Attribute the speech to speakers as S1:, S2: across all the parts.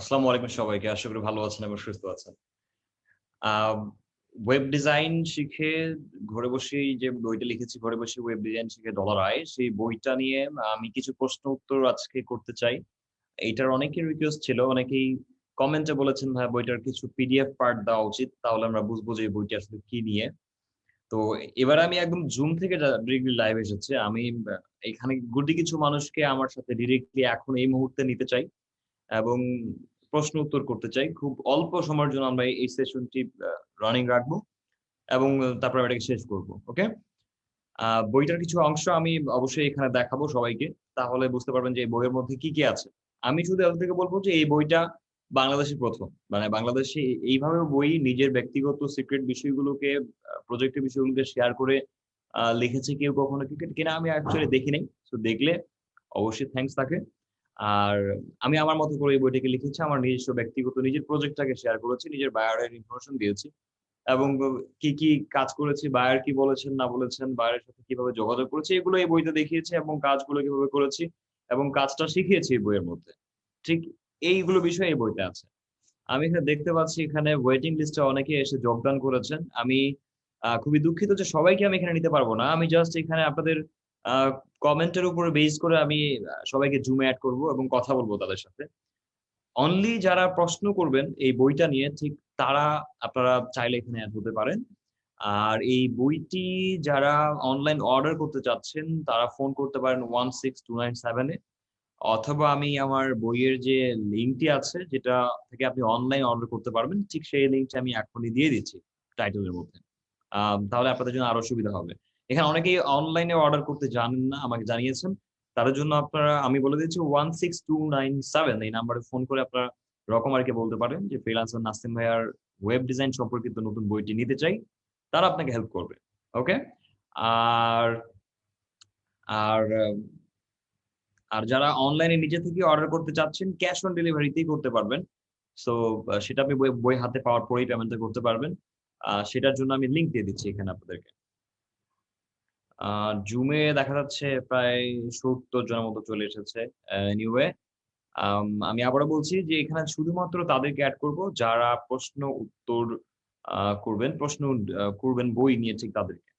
S1: আসসালামু আলাইকুম সবাইকে। আশা করি ভালো আছেন এবং সুস্থ আছেন। আম ওয়েব ডিজাইন শিখে ঘরে বসেই যে বইটা লিখেছি, ঘরে বসে ওয়েব ডিজাইন শিখে ডলার আয়, সেই বইটা নিয়ে আমি কিছু প্রশ্ন উত্তর আজকে করতে চাই। এইটার অনেকের রিকোয়েস্ট ছিল। অনেকেই কমেন্টে বলেছেন, "ভাইয়া বইটার কিছু পিডিএফ পার্ট দেওয়া উচিত। তাহলে আমরা বুঝবো যে এই বইটা আসলে কি নিয়ে।" তো এবারে আমি একদম জুম থেকে ডিরেক্টলি লাইভ এসেছি। আমি এখানে গুটি কিছু মানুষকে আমার সাথে ডিরেক্টলি এখন এই মুহূর্তে নিতে চাই। এবং প্রশ্ন উত্তর করতে চাই। খুব অল্প সময়ের জন্য আমরা এই সেশনটি রানিং রাখবো এবং তারপরে এটাকে শেষ করব। ওকে? বইটার কিছু অংশ আমি অবশ্যই এখানে দেখাবো সবাইকে। তাহলে বুঝতে পারবেন যে এই বইয়ের মধ্যে কি, কি আছে। আমি শুধু এতটুকু বলব যে এই বইটা বাংলাদেশে ১ম। মানে বাংলাদেশে এইভাবে বই নিজের ব্যক্তিগত সিক্রেট বিষয়গুলোকে প্রজেক্টের বিষয়গুলোকে শেয়ার করে লিখেছে কেউ কখনো কিনা আমি অ্যাকচুয়ালি দেখি নাই। সো দেখলে অবশ্যই থ্যাংকস তাকে। আর আমি আমার মতো করে এই বইটাকে লিখেছি। আমার নিজস্ব ব্যক্তিগত নিজের প্রজেক্টটাকে শেয়ার করেছি। নিজের বায়োর ইনফরমেশন দিয়েছি। এবং কি, কি কাজ করেছি, বায়ার কি বলেছেন না বলেছেন, বায়ারের সাথে কিভাবে যোগাযোগ করেছি, এগুলো এই বইতে দেখিয়েছি এবং কাজগুলো কিভাবে করেছি এবং কাজটা শিখিয়েছি এই বইয়ের মধ্যে। ঠিক এইগুলো বিষয় এই বইতে আছে। আমি এখানে দেখতে পাচ্ছি এখানে ওয়েটিং লিস্টে অনেকে এসে যোগদান করেছেন। আমি খুবই দুঃখিত যে সবাইকে আমি এখানে নিতে পারব না। আমি জাস্ট এখানে আপনাদের আ কমেন্টের উপরে বেস করে আমি সবাইকে জুমে এড করব এবং কথা বলব তাদের সাথে। অনলি যারা প্রশ্ন করবেন এই বইটা নিয়ে ঠিক তারা আপনারা চাইলে এখানে এড হতে পারেন। আর এই বইটি যারা অনলাইন অর্ডার করতে চাচ্ছেন তারা ফোন করতে পারেন 16297 এ অথবা আমি আমার বইয়ের যে লিঙ্কটি আছে যেটা থেকে আপনি অনলাইন অর্ডার করতে পারবেন ঠিক সেই লিঙ্কটা আমি এখনই দিয়ে দিচ্ছি টাইটেলের মধ্যে। তাহলে আপনাদের জন্য আরো সুবিধা হবে। এখানে অনেকেই অনলাইনে অর্ডার করতে জানেন না, আমাকে জানিয়েছেন। তাদের জন্য আপনারা আমি বলে দিচ্ছি 16297 এই নাম্বারে ফোন করে আপনারা রকমারিকে বলতে পারেন যে ফ্রিল্যান্সার নাসিম ভাইয়ার ওয়েব ডিজাইন সম্পর্কিত নতুন বইটি নিতে চাই। তারা আপনাকে হেল্প করবে। ওকে? আর আর আর যারা অনলাইনে নিজে থেকে অর্ডার করতে চাচ্ছেন ক্যাশ অন ডেলিভারিতেই করতে পারবেন। সো সেটা আপনি বই বই হাতে পাওয়ার পরেই পেমেন্টটা করতে পারবেন। সেটার জন্য আমি লিংক দিয়ে দিচ্ছি এখানে আপনাদেরকে। আ জুমে দেখা যাচ্ছে প্রায় ৭০ জনের মতো চলে এসেছে। এনিওয়ে আমি আবারও বলছি যে এখানে শুধুমাত্র তাদেরকে এড করব যারা প্রশ্ন উত্তর করবেন। প্রশ্ন করবেন বই নিয়ে ঠিক তাদেরকে।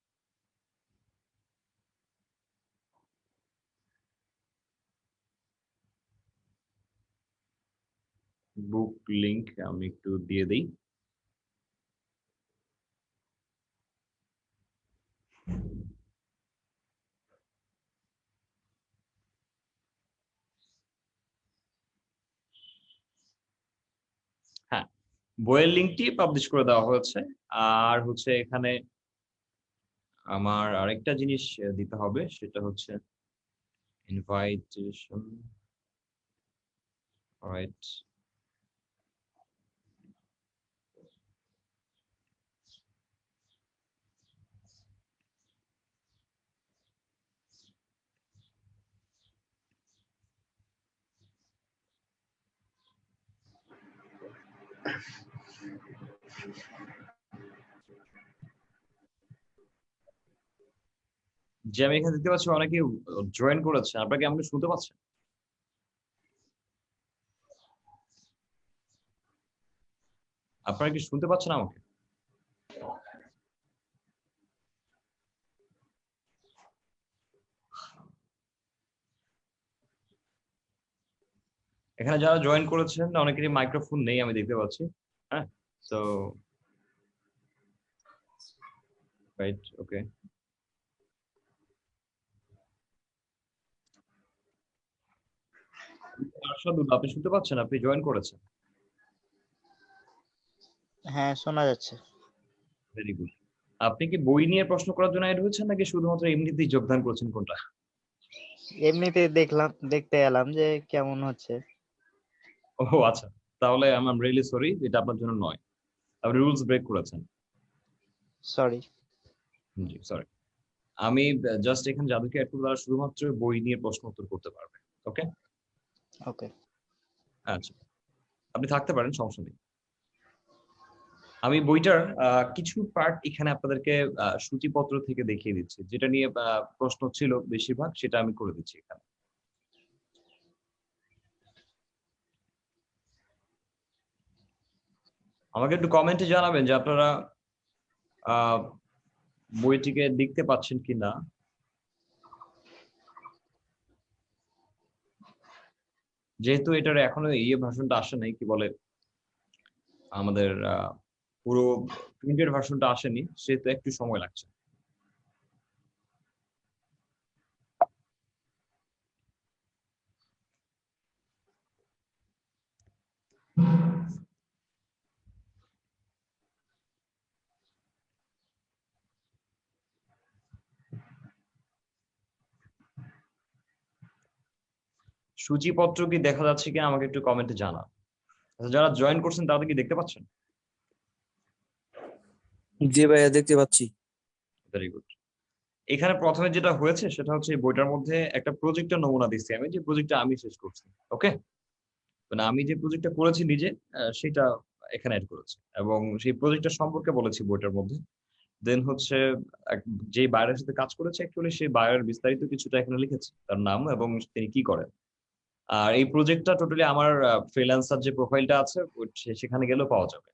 S1: বুক লিংক আমি একটু দিয়ে দেই। হ্যাঁ, বইয়ের লিংকটি পাবলিশ করে দেওয়া হয়েছে। আর হচ্ছে এখানে আমার আরেকটা জিনিস দিতে হবে সেটা হচ্ছে ইনভাইটেশন রাইট। যে আমি এখানে দেখতে পাচ্ছি অনেকে জয়েন করেছে। আপনারা কি আমাকে শুনতে পাচ্ছেন? আপনারা কি শুনতে পাচ্ছেন আমাকে? এখানে যারা জয়েন করেছেন অনেকেরই মাইক্রোফোন নেই আমি দেখতে পাচ্ছি। হ্যাঁ? So right okay. আরশাদুল আপনি শুনতে পাচ্ছেন? আপনি জয়েন করেছেন।
S2: হ্যাঁ, শোনা যাচ্ছে।
S1: Very good. আপনি কি বই নিয়ে প্রশ্ন করার জন্য এড হয়েছেন নাকি শুধুমাত্র এমনিতেই যোগদান করেছেন কোনটা?
S2: এমনিতে দেখতে এলাম যে কেমন হচ্ছে।
S1: ও আচ্ছা। তাহলে আই এম রিয়েলি সরি এটা আপনার জন্য নয়। আপনি রুলস ব্রেক করেছেন।
S2: সরি।
S1: জি, সরি। আমি জাস্ট এখানে যাদেরকে এড করব তারা শুধুমাত্র বই নিয়ে প্রশ্ন উত্তর করতে পারবে। ওকে?
S2: ওকে।
S1: আচ্ছা। আপনি থাকতে পারেন, সমস্যা নেই। আমি বইটার কিছু পার্ট এখানে আপনাদেরকে সূচিপত্র থেকে দেখিয়ে দিচ্ছি। যেটা নিয়ে প্রশ্ন ছিল বেশিরভাগ সেটা আমি করে দিচ্ছি এখানে। আমাকে একটু কমেন্টে জানাবেন যে আপনারা বইটিকে দেখতে পাচ্ছেন কিনা। যেহেতু এটার এখনো ভার্সনটা আসে নাই, কি বলে আমাদের পুরো প্রিন্টেড ভার্সনটা আসেনি, সেহেতু একটু সময় লাগছে। সূচিপত্র কি দেখা যাচ্ছে কিনা আমাকে একটু কমেন্টে জানান। আচ্ছা, যারা জয়েন করছেন তাদের কি দেখতে পাচ্ছেন?
S3: জি ভাইয়া, দেখতে পাচ্ছি।
S1: Very good. এখানে প্রথমে যেটা হয়েছে সেটা হচ্ছে এই বইটার মধ্যে একটা প্রজেক্টের নমুনা দিচ্ছি আমি, যে প্রজেক্টটা আমি শেষ করছি। ওকে, মানে আমি যে প্রজেক্টটা করেছি নিজে, সেটা এখানে অ্যাড করেছি এবং সেই প্রজেক্টটা সম্পর্কে বলেছি বইটার মধ্যে। দেন হচ্ছে যে বায়ারের সাথে কাজ করেছে অ্যাকচুয়ালি সেই বায়ারের বিস্তারিত কিছুটা এখানে লিখেছি, তার নাম এবং তিনি কি করেন। আর এই প্রজেক্টটা টোটালি আমার ফ্রিল্যান্সার যে প্রোফাইলটা আছে সেখানে গেলেও পাওয়া যাবে।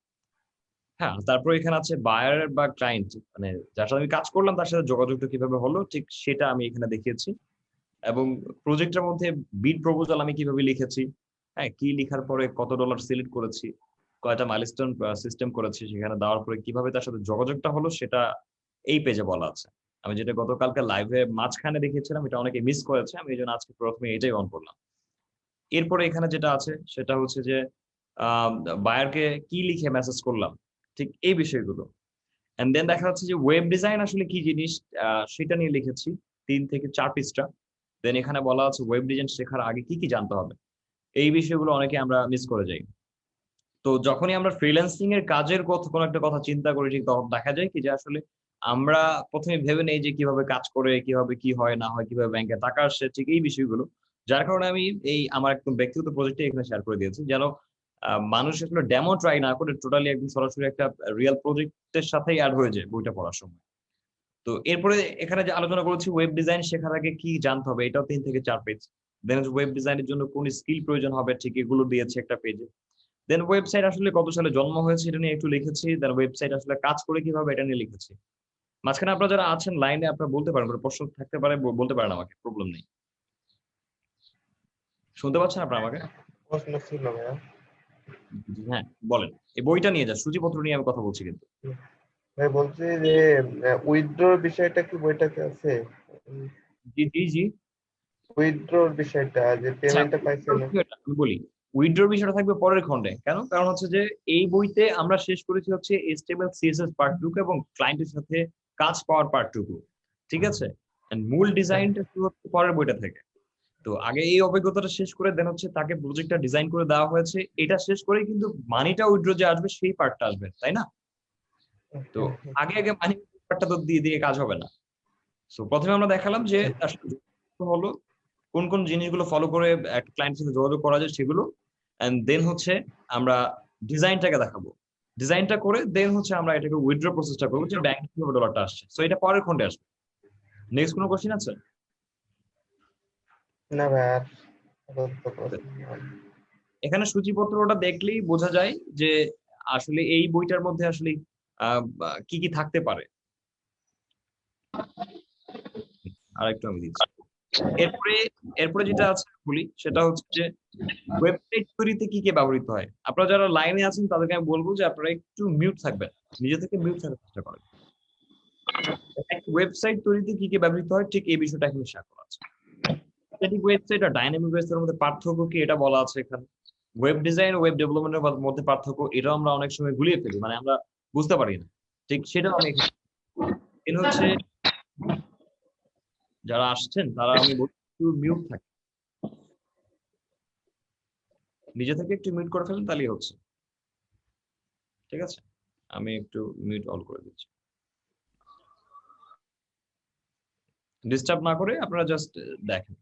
S1: হ্যাঁ, তারপর এখানে আছে বায়ার বা ক্লায়েন্ট, মানে যার সাথে আমি কাজ করলাম তার সাথে যোগাযোগটা কিভাবে হলো ঠিক সেটা আমি এখানে দেখিয়েছি। এবং প্রজেক্টের মধ্যে বিড প্রপোজাল আমি কিভাবে লিখেছি, হ্যাঁ, কি লিখার পরে কত ডলার সিলেক্ট করেছি, কয়টা মাইলস্টোন সিস্টেম করেছি, সেখানে দেওয়ার পরে কিভাবে তার সাথে যোগাযোগটা হলো সেটা এই পেজে বলা আছে। আমি যেটা গতকালকে লাইভে মাঝখানে দেখিয়েছিলাম, এটা অনেকে মিস করেছে, আমি এই জন্য আজকে প্রথমে এটাই অন করলাম। এরপরে এখানে যেটা আছে সেটা হচ্ছে যে বায়ারকে কি লিখে মেসেজ করলাম, ঠিক এই বিষয়গুলো। এন্ড দেন দেখা যাচ্ছে যে ওয়েব ডিজাইন আসলে কি জিনিস, সেটা নিয়ে লিখেছি 3 থেকে 4 পৃষ্ঠা। দেন এখানে বলা আছে ওয়েব ডিজাইন শেখার আগে কি কি জানতে হবে। এই বিষয়গুলো অনেকে আমরা মিস করে যাই। তো যখনই আমরা ফ্রিল্যান্সিং এর কাজের কথা কোনো একটা কথা চিন্তা করি, ঠিক তখন দেখা যায় কি যে আসলে আমরা প্রথমে ভেবে নেই যে কিভাবে কাজ করে, কিভাবে কি হয় না হয়, কিভাবে ব্যাংকে টাকা আসছে, ঠিক এই বিষয়গুলো। যার কারণে আমি এই আমার একদম ব্যক্তিগত প্রজেক্টে এখানে শেয়ার করে দিয়েছি, যেন মানুষ আসলে ডেমো ট্রাই না করে টোটালি একদম সরাসরি একটা রিয়েল প্রজেক্টের সাথেই অ্যাড হয়ে যায় বইটা পড়ার সময়। তো এরপরে এখানে যে আলোচনা করেছি ওয়েব ডিজাইন শেখার আগে কি জানতে হবে, এটাও 3 থেকে 4 পেজ। দেন ওয়েব ডিজাইনের জন্য কোন স্কিল প্রয়োজন হবে, ঠিক এগুলো দিয়েছে একটা পেজে। দেন ওয়েবসাইট আসলে কত সালে জন্ম হয়েছে এটা নিয়ে একটু লিখেছি। দেন ওয়েবসাইট আসলে কাজ করে কিভাবে এটা নিয়ে লিখেছি। মাঝখানে আপনারা যারা আছেন লাইনে আপনারা বলতে পারেন, কোনো প্রশ্ন থাকতে পারে বলতে পারেন আমাকে, প্রবলেম নেই। শুনতে পাচ্ছেন আপনারা আমাকে?
S4: প্রশ্ন ছিল ভাইয়া।
S1: হ্যাঁ বলেন। এই বইটা নিয়ে যা, সূচিপত্র নিয়ে আমি কথা বলছি কিন্তু।
S4: ভাই বলছি যে উইথড্রর বিষয়টা কি বইটাতে আছে?
S1: জি জি জি।
S4: উইথড্রর বিষয়টা যে
S1: আচ্ছা,
S4: পেমেন্টটা পাইছে না।
S1: আমি বলি উইথড্রর বিষয়টা থাকবে পরের খণ্ডে। কেন? কারণ হচ্ছে যে এই বইতে আমরা শেষ করেছি হচ্ছে HTML CSS পার্টটুকু এবং ক্লায়েন্টের সাথে কাজ পাওয়ার পার্টটুকু, ঠিক আছে। And মূল ডিজাইনটা শুরু হচ্ছে পরের বইটা থেকে। তো আগে এই অভিজ্ঞতাটা শেষ করে দেন হচ্ছে তাকে প্রজেক্টটা ডিজাইন করে দেওয়া হয়েছে, এটা শেষ করেই কিন্তু মানিটা উইথড্র যে আসবে সেই পার্টটা আসবে, তাই না? তো আগে আগে মানি পার্টটা তো দিয়ে দিয়ে কাজ হবে না। সো প্রথমে আমরা দেখালাম যে আসলে হলো কোন কোন জিনিসগুলো ফলো করে একটা ক্লায়েন্টের সাথে যোগাযোগ করা যায় সেগুলো। এন্ড দেন হচ্ছে আমরা ডিজাইনটাকে দেখাবো, ডিজাইনটা করে দেন হচ্ছে আমরা এটাকে উইথড্র প্রসেসটা করবো, যে ব্যাংক কিভাবে ডলারটা আসছে। সো এটা পরের খণ্ডে আসবে। নেক্সট কোনো কোশ্চেন আছে?
S4: না ভাই আর আপাতত প্রশ্ন নাই।
S1: এখানে সূচিপত্রটা দেখলেই বোঝা যায় যে আসলে এই বইটার মধ্যে আসলে কি কি থাকতে পারে। আরেকটু আমি দিচ্ছি। এরপরে এরপরে যেটা আছে বলি সেটা হচ্ছে যে ওয়েবসাইট তৈরিতে কি কি ব্যবহৃত হয়। আপনারা যারা লাইনে আছেন তাদেরকে আমি বলবো যে আপনারা একটু মিউট থাকবেন, নিজে থেকে মিউট থাকার চেষ্টা করেন। ওয়েবসাইট তৈরিতে কি কি ব্যবহৃত হয় ঠিক এই বিষয়টা এখানে শেয়ার করা আছে। স্ট্যাটিক ওয়েবসাইট আর ডাইনামিক ওয়েবসাইটের মধ্যে পার্থক্য কি এটা বলা আছে এখানে। ওয়েব ডিজাইন ও ওয়েব ডেভেলপমেন্টের মধ্যে পার্থক্য, এটাও আমরা অনেক সময় গুলিয়ে ফেলি, মানে আমরা বুঝতে পারি না, ঠিক সেটাও আমি এখানে হচ্ছে যারা আসছেন তারা আমি বলছি একটু মিউট থাকে, নিজে থেকে একটু মিউট করে ফেলেন তাহলেই হচ্ছে। ঠিক আছে, আমি একটু মিউট অল করে দিচ্ছি, ডিস্টার্ব না করে আপনারা জাস্ট দেখেন,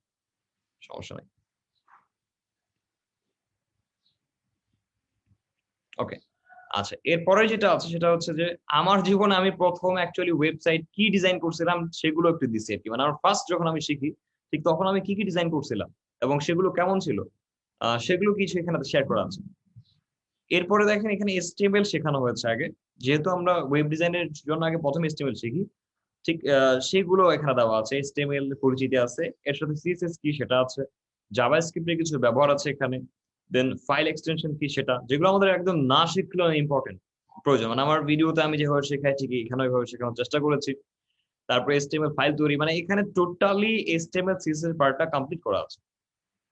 S1: সমস্যা নাই। ওকে, আচ্ছা এরপরে যেটা আছে সেটা হচ্ছে যে আমার জীবনে আমি প্রথম অ্যাকচুয়ালি ওয়েবসাইট কি ডিজাইন করছিলাম সেগুলো একটু দিচ্ছি আর কি। মানে আমার ফার্স্ট যখন আমি শিখি ঠিক তখন আমি কি কি ডিজাইন করছিলাম এবং সেগুলো কেমন ছিল, সেগুলো কিছু এখানে শেয়ার করা আছে। এরপরে দেখেন এখানে HTML শেখানো হয়েছে আগে, যেহেতু আমরা ওয়েব ডিজাইনের জন্য আগে প্রথমে HTML শিখি, ঠিক সেগুলো এখানে দেওয়া আছে। HTML পরিচিতি আছে, এর সাথে CSS কি সেটা আছে, জাভাস্ক্রিপ্ট এর কিছু ব্যবহার আছে এখানে, দেন ফাইল এক্সটেনশন কি সেটা, যেগুলো আমাদের একদম না শিখলেও ইম্পর্টেন্ট প্রয়োজন। মানে আমার ভিডিওতে আমি যেভাবে শেখাই ঠিক এখানে ওইভাবে শেখানোর চেষ্টা করেছি। তারপরে HTML ফাইল তৈরি, মানে এখানে টোটালি HTML CSS পার্টটা কমপ্লিট করা আছে।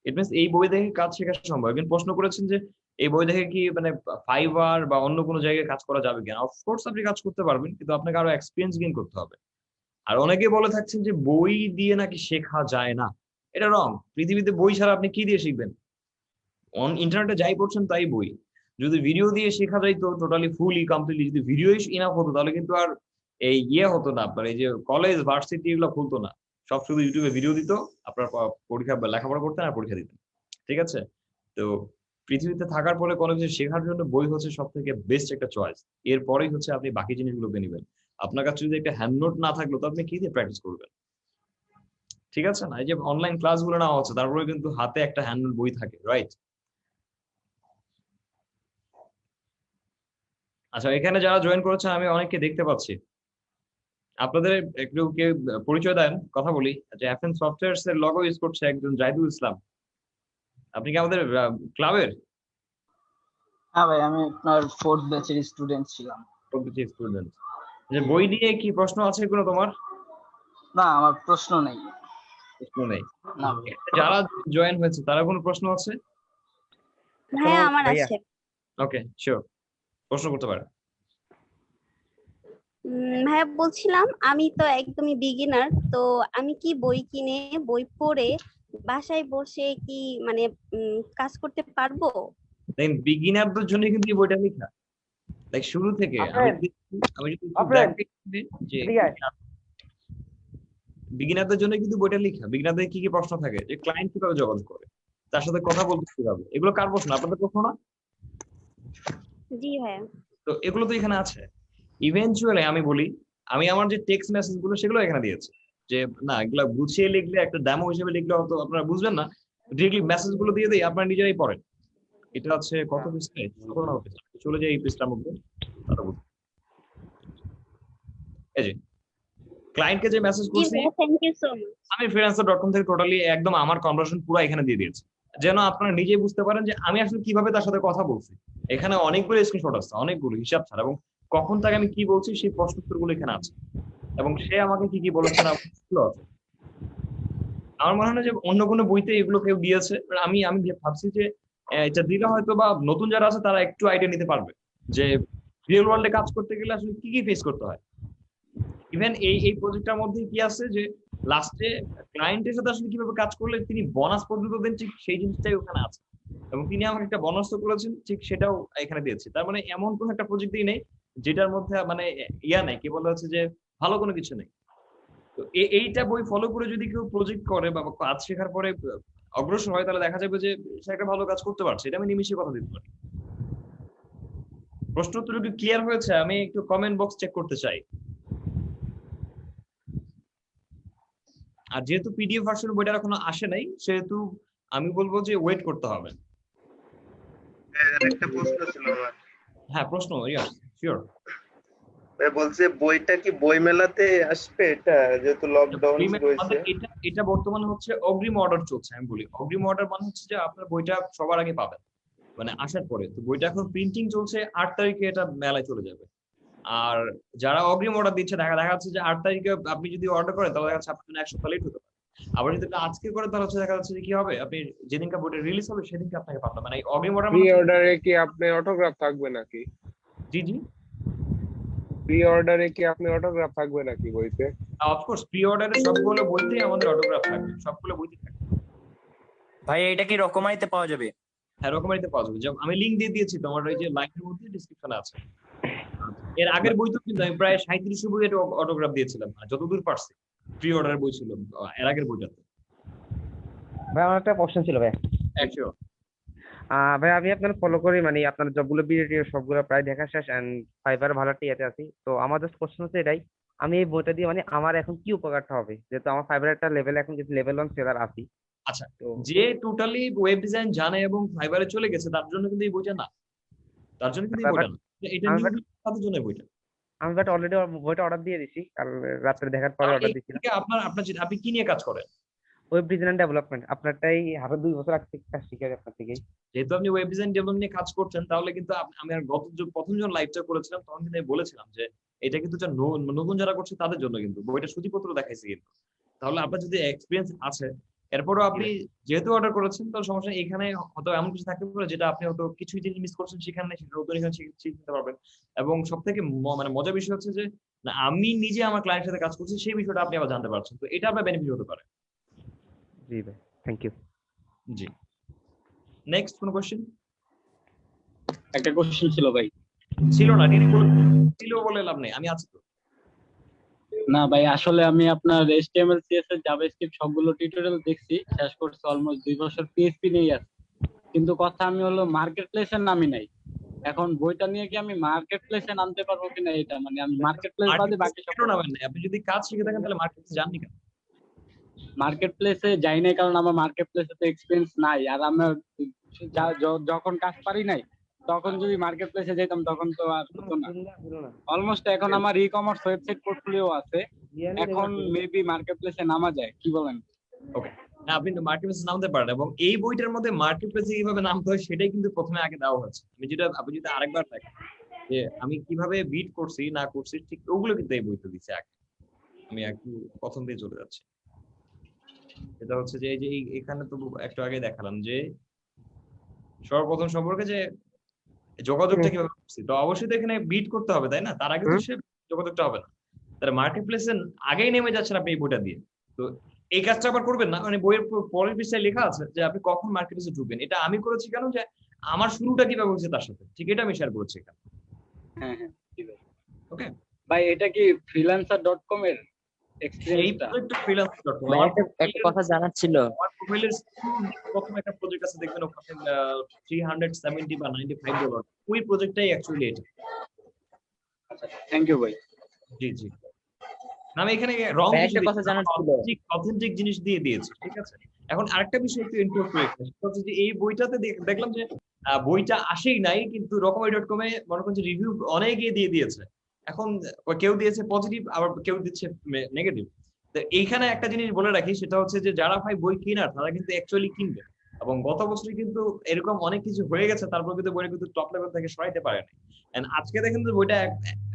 S1: ইট মিনস এই বই দেখে কাজ শেখা সম্ভব। একজন প্রশ্ন করেছেন যে এই বই দেখে কি মানে ফাইবার বা অন্য কোনো জায়গায় কাজ করা যাবে কিনা? অফকোর্স আপনি কাজ করতে পারবেন, কিন্তু আপনাকে আরো এক্সপিরিয়েন্স গেইন করতে হবে। আর অনেকে বলে থাকছেন যে বই দিয়ে নাকি শেখা যায় না, এটা রং। পৃথিবীতে বই ছাড়া আপনি কি দিয়ে শিখবেন? ইন্টারনেটে যাই পড়ছেন তাই বই। যদি ভিডিও দিয়ে শেখা যাইতো টোটালি ফুলি কমপ্লিটলি, যদি ভিডিও ইনাফ হতো, তাহলে কিন্তু আর এই হতো না আপনার, এই যে কলেজ ভার্সিটি এগুলো খুলতো না। সব শুধু ইউটিউবে ভিডিও দিত, আপনার পরীক্ষা লেখাপড়া করতেন আর পরীক্ষা দিতেন। ঠিক আছে? তো পৃথিবীতে থাকার পরে কোনো কিছু শেখার জন্য বই হচ্ছে সব থেকে বেস্ট একটা চয়েস। এরপরেই হচ্ছে আপনি বাকি জিনিসগুলোকে নেবেন। আপনার কাছে যদি একটা হ্যান্ড নোট না থাকলো, তো আপনি কি দিয়ে প্র্যাকটিস করবেন? ঠিক আছে না? এই যে অনলাইন ক্লাসগুলো নেওয়া হচ্ছে, তারপরে কিন্তু হাতে একটা হ্যান্ড নোট বই থাকে, রাইট? আচ্ছা, এখানে যারা জয়েন করেছেন আমি অনেককে দেখতে পাচ্ছি। আপনাদের একটু কেউ পরিচয় দেন, কথা বলি। যে FN সফটওয়্যারস এর লগো ইউজ করছে একজন জাহিদুল ইসলাম। আপনি কি আমাদের ক্লাবের
S5: হ্যাঁ ভাই, আমি আপনার 4th ব্যাচের স্টুডেন্ট ছিলাম।
S1: স্টুডেন্ট? যে বই নিয়ে কি প্রশ্ন আছে কোনো তোমার?
S5: না, আমার প্রশ্ন নেই।
S1: প্রশ্ন নেই।
S5: না
S1: যারা জয়েন হয়েছে তারা কোনো প্রশ্ন আছে?
S6: ভাইয়া আমার
S2: ভাইয়া।
S6: আছে।
S1: ওকে, শিওর, প্রশ্ন করতে পারেন।
S6: ভাইয়া বলছিলাম, আমি তো একদমই বিগিনার, তো আমি কি বই কিনে বই পড়ে বাসায় বসে কি মানে কাজ করতে পারবো?
S1: দেখেন, বিগিনারদের জন্য কিন্তু এই বইটা লেখা, লাইক শুরু থেকে। আমি যদি যে বিগিনারদের জন্য কিন্তু বইটা লেখা। বিগিনারদের কি কি প্রশ্ন থাকে, যে ক্লায়েন্ট কিভাবে যোগাযোগ করে, তার সাথে কথা বলতে কিভাবে, এগুলো কার প্রশ্ন? আপনাদের প্রশ্ন না?
S6: জি ভাইয়া।
S1: তো এগুলো তো এখানে আছে। ইভেনচুয়ালি আমি বলি, আমি আমার যে টেক্সট মেসেজ গুলো সেগুলো এখানে দিয়েছি। যে না, এগুলা গুছিয়ে লিখলে, একটা ডেমো হিসেবে লিখলে হয়তো আপনারা বুঝবেন না, ডিরেক্টলি মেসেজ গুলো দিয়ে দিই, আপনারা নিজেরাই পড়েন। এটা হচ্ছে কত পৃষ্ঠায়? 17 পৃষ্ঠা। চলে যাই এই পৃষ্ঠার মধ্যে। এই যে ক্লায়েন্টকে যে মেসেজ
S6: জি
S1: করছি,
S6: ভাইয়া, থ্যাংক ইউ সো মাচ।
S1: আমি freelancer.com থেকে টোটালি একদম আমার কনভারসেশন পুরো এখানে দিয়ে দিয়েছি, যেন আপনারা নিজেই বুঝতে পারেন যে আমি আসলে কিভাবে তার সাথে কথা বলছি। এখানে অনেকগুলো স্ক্রিনশট আছে, অনেকগুলো হিসাব ছাড়া, এবং কখন তাকে আমি কি বলছি সেই প্রশ্ন উত্তরগুলো এখানে আছে, এবং সে আমাকে কি কি বলেছে না বলেছে আছে। আমার মনে হয় না যে অন্য কোনো বইতে এগুলো কেউ দিয়েছে। আমি আমি ভাবছি যে এটা দিলে হয়তো বা নতুন যারা আছে তারা একটু আইডিয়া নিতে পারবে যে রিয়েল ওয়ার্ল্ডে কাজ করতে গেলে আসলে কি কি ফেস করতে হয়। ইভেন এই প্রজেক্টটার মধ্যে কি আছে যে লাস্টে ক্লায়েন্টের সাথে আসলে কিভাবে কাজ করলে তিনি বোনাস পর্যন্ত দেন, ঠিক সেই জিনিসটাই ওখানে আছে। এবং তিনি আমাকে একটা বোনাস তো করেছেন, ঠিক সেটাও এখানে দিয়েছে। তার মানে এমন কোন একটা প্রজেক্টই নেই যেটার মধ্যে মানে নেই, কি বলা হচ্ছে যে ভালো কোনো কিছু নেই। তো এইটা বই ফলো করে যদি কেউ প্রজেক্ট করে বা কাজ শেখার পরে অগ্রসর হয়, তাহলে দেখা যাবে যে সে একটা ভালো কাজ করতে পারছে। এটা আমি নিমিষে কথা দিতে পারি। প্রশ্ন উত্তর কি ক্লিয়ার হয়েছে? আমি একটু কমেন্ট বক্স চেক করতে চাই। আর যেহেতু PDF ভার্সন বইটা এখনো আসে নাই, সেহেতু আমি বলবো যে ওয়েট করতে হবে।
S4: একটা প্রশ্ন ছিল আমার।
S1: হ্যাঁ, প্রশ্ন শিওর।
S4: বলছে বইটা কি বই মেলাতে আসবে? এটা যেহেতু লকডাউন রয়েছে।
S1: এটা বর্তমানে হচ্ছে অগ্রিম অর্ডার চলছে। আমি বলি অগ্রিম অর্ডার মানে হচ্ছে যে আপনার বইটা সবার আগে পাবেন, মানে আসার পরে। তো বইটা এখন প্রিন্টিং চলছে, 8 তারিখে এটা মেলায় চলে যাবে। আর যারা অগ্রিম অর্ডার দিচ্ছে, দেখা যাচ্ছে যে 8 তারিখে আপনি যদি অর্ডার করেন, তাহলে দেখা যাচ্ছে আপনার জন্য 1 সপ্তাহ লেট হতে পারে। আবার যদি আজকে করে, তাহলে হচ্ছে দেখা যাচ্ছে যে কি হবে, আপনি যেদিনকে বইটা রিলিজ হবে সেদিনকে আপনাকে পাবেন। মানে অগ্রিম অর্ডার
S7: প্রি অর্ডারে কি আপনি অটোগ্রাফ থাকবে নাকি?
S1: জি জি,
S7: প্রি অর্ডারে কি আপনি অটোগ্রাফ থাকবে নাকি বইতে?
S1: অফকোর্স প্রি অর্ডারে সবগুলো বইতেই আমাদের অটোগ্রাফ থাকবে, সবগুলো বইতে থাকবে।
S3: ভাই এটা কি রকমারিতে পাওয়া যাবে?
S1: হ্যাঁ, রকমারিতে পাওয়া যাবে। আমি লিংক দিয়ে দিয়েছি তোমার ওই যে লাইভের মধ্যে, ডেসক্রিপশনে আছে। এর আগের বই তো কিন্তু আমি প্রায় 3700 বই এটা অটোগ্রাফ দিয়েছিলাম, যতদূর পারছি। প্রি অর্ডার বই ছিল এর আগের বইটাতে।
S8: ভাই আমার একটা প্রশ্ন ছিল ভাই।
S1: একশো
S8: ভাই আমি আপনার ফলো করি, মানে আপনার সবগুলো ভিডিও সবগুলো প্রায় দেখা শেষ, এন্ড ফাইবার ভালো টিয়াতে আছি। তো আমার জাস্ট কোশ্চেন হচ্ছে এটাই, আমি এই বইটা দিয়ে মানে আমার এখন কি উপকারটা হবে, যেহেতু আমার ফাইবার একটা লেভেল এখন যদি লেভেল 1 সেলার আছি।
S1: আচ্ছা, যে টোটালি ওয়েব ডিজাইন জানে এবং ফাইবারে চলে গেছে তার জন্য কিন্তু এই বইটা না। তার জন্য কিন্তু এই
S8: But
S1: বইটা না। এটা
S8: আমি
S1: নিউ
S8: but
S1: তাদের জন্য এই বইটা।
S8: আমি বাট অলরেডি বইটা অর্ডার দিয়ে দিছি, কাল রাত্রে দেখার পরে
S1: আর
S8: অর্ডার
S1: এই
S8: দিছিলাম।
S1: থেকে আপনি কি নিয়ে কাজ করেন?
S8: Web design and development. আপনারটাই হাতে 2 বছর আগে থেকে কাজ শিখে আপনার থেকেই।
S1: যেহেতু আপনি ওয়েব ডিজাইন ডেভেলপমেন্ট নিয়ে কাজ করছেন, তাহলে কিন্তু আমি আর প্রথম যখন লাইভটা করেছিলাম তখন কিন্তু আমি বলেছিলাম যে এটা কিন্তু নতুন যারা করছে তাদের জন্য, কিন্তু বইটা সূচিপত্র দেখাইছে কিন্তু। তাহলে আপনার যদি এক্সপিরিয়েন্স আছে, এরপরও আপনি যেহেতু অর্ডার করেছেন, তো সমস্যা নেই। এখানে হয়তো এমন কিছু থাকতে পারে যেটা আপনি হয়তো কিছু জিনিস মিস করছেন, সেখানে সেটা নতুন এখানে শিখতে পারবেন। এবং সব থেকে মানে মজার বিষয় হচ্ছে যে না, আমি নিজে আমার ক্লায়েন্টের সাথে কাজ করছি, সেই বিষয়টা আপনি আবার জানতে পারছেন। তো এটা আপনার বেনিফিট হতে পারে।
S8: জি ভাই, থ্যাংক ইউ।
S1: জি, নেক্সট কোন কোশ্চেন?
S9: একটা কোশ্চেন ছিল ভাই।
S1: ছিল না, ছিল বলে লাভ নেই, আমি আছি তো।
S9: না ভাই, আসলে আমি আপনার HTML CSS জাভাস্ক্রিপ্ট সবগুলো টিউটোরিয়াল দেখছি, শেষ করছি অলমোস্ট 2 বছর PHP নিয়েই আছে। কিন্তু কথা আমি হলো মার্কেট প্লেসের নামই নাই। এখন বইটা নিয়ে কি আমি মার্কেট প্লেসে নামতে পারবো কিনা, এটা মানে আমি মার্কেট প্লেস বাদে বাকি সব
S1: আপনি যদি কাজ শিখে থাকেন তাহলে মার্কেট প্লেসে যাননি কেন?
S9: মার্কেট প্লেসে যাই নাই, কারণ আমার মার্কেট প্লেসে তো এক্সপেরিয়েন্স নাই। আর আমার যখন কাজ পারি নাই, তখন যদি মার্কেট প্লেসে যেতাম তখন তো আর হতো না। অলমোস্ট এখন আমার ই-কমার্স ওয়েবসাইট পোর্টফোলিও আছে, এখন মেবি মার্কেট প্লেসে নামা যায়, কি বলেন?
S1: ওকে, আপনি মার্কেট প্লেসে নামতে পারেন, এবং এই বইটার মধ্যে মার্কেট প্লেসে কিভাবে নামতে হয় সেটাই কিন্তু প্রথমে আগে দেওয়া হয়েছে। আপনি যদি আরেকবার দেখেন যে আমি কিভাবে বিট করছি না করছি, ঠিক ওগুলো কিন্তু এই বইতে দিচ্ছে আগে। আমি একটু প্রথম দিয়ে চলে যাচ্ছি। এটা হচ্ছে যে এই যে এখানে তো একটু আগে দেখালাম যে সর্বপ্রথম সম্পর্কে যে যোগাযোগটা কিভাবে করছি, তো অবশ্যই তো এখানে বিট করতে হবে, তাই না? তার আগে তো সে যোগাযোগটা হবে না। তাহলে মার্কেট প্লেসে আগেই নেমে যাচ্ছেন আপনি এই বইটা দিয়ে। তো এই কাজটা আবার করবেন না, মানে বইয়ের পরের পৃষ্ঠায় লেখা আছে যে আপনি কখন মার্কেট প্লেসে ঢুকবেন। এটা আমি করেছি কেন, যে আমার শুরুটা কিভাবে হচ্ছে তার সাথে, ঠিক এটা আমি শেয়ার করেছি এখানে।
S9: হ্যাঁ হ্যাঁ, ঠিক আছে
S1: ওকে
S9: ভাই। এটা কি freelancer.com এর
S1: এই
S9: এক্সপেরিয়েন্সটা?
S1: প্রজেক্টটা freelance.com
S3: ভাই একটা কথা জানার ছিল।
S1: আমার প্রোফাইলের প্রথম একটা প্রজেক্ট আছে, দেখবেন ওখানে $370 বা $95, ওই প্রজেক্টটাই অ্যাকচুয়ালি এটা।
S9: আচ্ছা, থ্যাংক ইউ ভাই।
S1: জি জি, আমি এখানে রং
S3: ভাই একটা কথা জানার ছিল।
S1: অথেন্টিক জিনিস দিয়ে দিয়েছি, ঠিক আছে। এখন আরেকটা বিষয় একটু ইনক্লুড করে হচ্ছে যে এই বইটাতে দেখলাম যে বইটা আসেই নাই, কিন্তু রকমারি.com এ মনে করুন যে রিভিউ অনেকে দিয়ে দিয়েছে। এখন কেউ দিয়েছে পজিটিভ, আবার কেউ দিচ্ছে নেগেটিভ। তো এইখানে একটা জিনিস বলে রাখি, সেটা হচ্ছে যে যারা ভাই বই কেনার তারা কিন্তু অ্যাকচুয়ালি কিনবে। এবং গত বছরে কিন্তু এরকম অনেক কিছু হয়ে গেছে, তারপর কিন্তু বইটা কিন্তু টপ লেভেল থেকে সরাইতে পারেনি। এন্ড আজকে দেখেন যে বইটা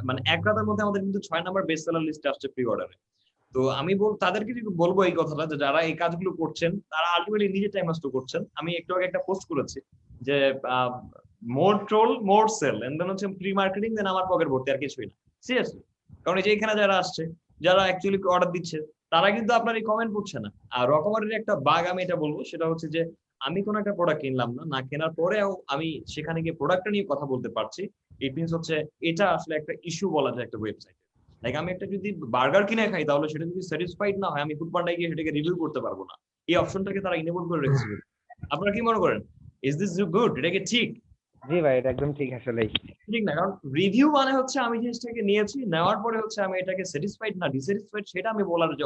S1: মানে এক রাতের মধ্যে আমাদের কিন্তু 6 নাম্বার বেস্ট সেলার লিস্টে আসছে প্রি অর্ডারে। তো আমি তাদেরকে বলবো এই কথাটা, যে যারা এই কাজগুলো করছেন তারা আলটিমেটলি নিজে টাইম নষ্ট করছেন। আমি একটু আগে একটা পোস্ট করেছি যে more troll more sale and then হচ্ছে প্রি মার্কেটিং, দেন আমার পকেট ভর্তি, আর কিছুই না। সিরিয়াসলি, কারণ এই যে এখানে যারা আসছে, যারা অ্যাকচুয়ালি অর্ডার দিচ্ছে, তারা কিন্তু আপনার এই কমেন্ট পড়ছে না। আর রকমারির একটা বাগ আমি এটা বলবো, সেটা হচ্ছে যে আমি কোনো একটা প্রোডাক্ট কিনলাম না, না কেনার পরেও আমি সেখানে গিয়ে প্রোডাক্টটা নিয়ে কথা বলতে পারছি। ইট মিনস হচ্ছে এটা আসলে একটা ইস্যু বলা যায় একটা ওয়েবসাইটে। লাইক আমি একটা যদি বার্গার কিনে খাই, তাহলে সেটা যদি স্যাটিসফাইড না হয়, আমি ফুডপান্ডায় গিয়ে সেটাকে রিভিউ করতে পারবো না। এই অপশনটাকে তারা ইনেবল করে রেখেছে। আপনারা কি মনে করেন? Is this good? এটা কি ঠিক?
S8: জি ভাই, এটা একদম ঠিক আসলেই।
S1: ঠিক না, কারণ রিভিউ মানে হচ্ছে আমি জিনিসটাকে নিয়েছি, নেওয়ার পরে হচ্ছে আমি এটাকে স্যাটিসফাইড না ডিসস্যাটিসফাইড সেটা আমি বলার যে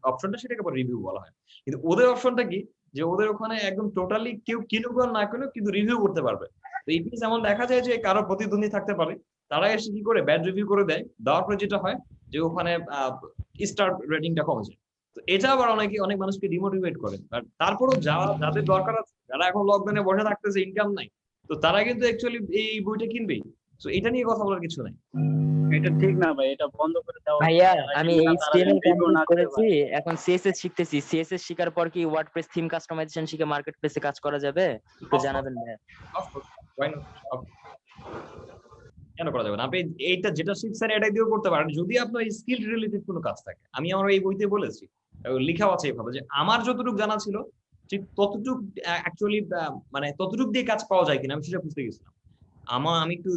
S1: অপশনটা, সেটাকে আবার রিভিউ বলা হয়। কিন্তু ওদের অপশনটা কি, যে ওদের ওখানে একদম টোটালি কেউ কিনুক আর না কিনুক কিন্তু রিভিউ করতে পারবে। তো এই পিস এমন দেখা যায় যে কারো প্রতিদ্বন্দ্বী থাকতে পারে, তারা এসে কি করে ব্যাড রিভিউ করে দেয়, দেওয়ার পরে যেটা হয় যে ওখানে স্টার রেটিংটা কমে যায়। তো এটা আবার অনেক মানুষকে ডিমোটিভেট করে। আর তারপরেও যাদের দরকার আছে, যারা এখন লকডাউনে বসে থাকতেছে, ইনকাম নাই, তো তারা কিন্তু অ্যাকচুয়ালি এই বইটা কিনবেই। তো এটা নিয়ে কথা বলার কিছু নাই।
S9: এটা ঠিক না ভাই, এটা বন্ধ করে দেওয়া উচিত।
S3: ভাইয়া
S9: যারা
S3: আমি
S9: কিনবে না, তারা
S3: HTML
S9: review না
S3: কমপ্লিট
S9: দিতে
S3: করেছি,
S9: পারে।
S3: এখন CSS শিখতেছি। CSS শিখার পর কি ওয়ার্ডপ্রেস থিম কাস্টমাইজেশন শিখে মার্কেট প্লেসে কাজ করা যাবে? একটু জানাবেন ভাইয়া।
S1: কেন করা যাবে না? আপনি এইটা যেটা শিখছেন এটাই দিয়েও করতে পারেন, যদি আপনার স্কিল রিলেটেড কোনো কাজ থাকে। আমি আমার এই বইতে বলেছি, লেখাও আছে এইভাবে, যে আমার যতটুকু জানা ছিল ঠিক ততটুক অ্যাকচুয়ালি মানে ততটুক দিয়ে কাজ পাওয়া যায় কিনা আমি সেটা বুঝতে গেছিলাম। আমি একটু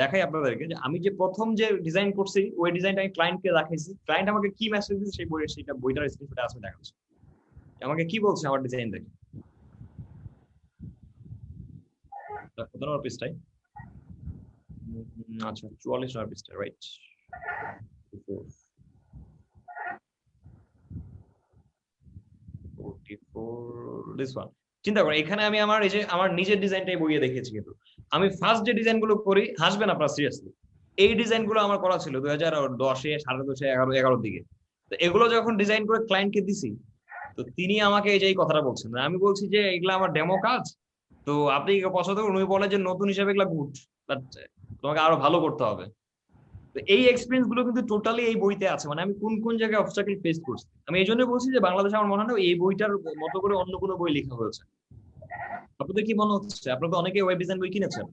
S1: দেখাই আপনাদেরকে, যে আমি যে প্রথম যে ডিজাইন করছি ওই ডিজাইনটা আমি ক্লায়েন্টকে দেখাইছি। ক্লায়েন্ট আমাকে কি মেসেজ দিচ্ছে সেই বইটার স্ক্রিনশট আছে, দেখাচ্ছি আমাকে কি বলছে আমার ডিজাইন দেখে। কত নম্বর পৃষ্ঠায়? আচ্ছা 44 নম্বর পৃষ্ঠা, রাইট। This one. চিন্তা করো, এখানে আমি আমার এই যে আমার নিজের ডিজাইনটাই বইয়ে দেখিয়েছি, কিন্তু আমি ফার্স্ট যে ডিজাইন গুলো করি, হাসবেন আপনারা সিরিয়াসলি, এই ডিজাইন গুলো আমার করা ছিল 2010-এ, 10:30, 11-11 দিকে। তো এগুলো যখন ডিজাইন করে ক্লায়েন্টকে দিছি, তো তিনি আমাকে এই যে এই কথাটা বলছেন, আমি বলছি যে এগুলো আমার ডেমো কাজ, তো আপনি পছন্দ করুন। উনি বলে যে নতুন হিসেবে এগুলো গুড, বাট তোমাকে আরো ভালো করতে হবে। তো এই এক্সপিরিয়েন্স গুলো কিন্তু টোটালি এই বইতে আছে, মানে আমি কোন কোন জায়গায় অবস্টাকল ফেস করছি। আমি এই জন্য বলছি যে বাংলাদেশে আমার মনে হয় না এই বইটার মতো করে অন্য কোনো বই লেখা হয়েছে। আপনাদের কি মনে হচ্ছে? আপনারা তো অনেকে ওয়েব ডিজাইন বই কিনেছেন।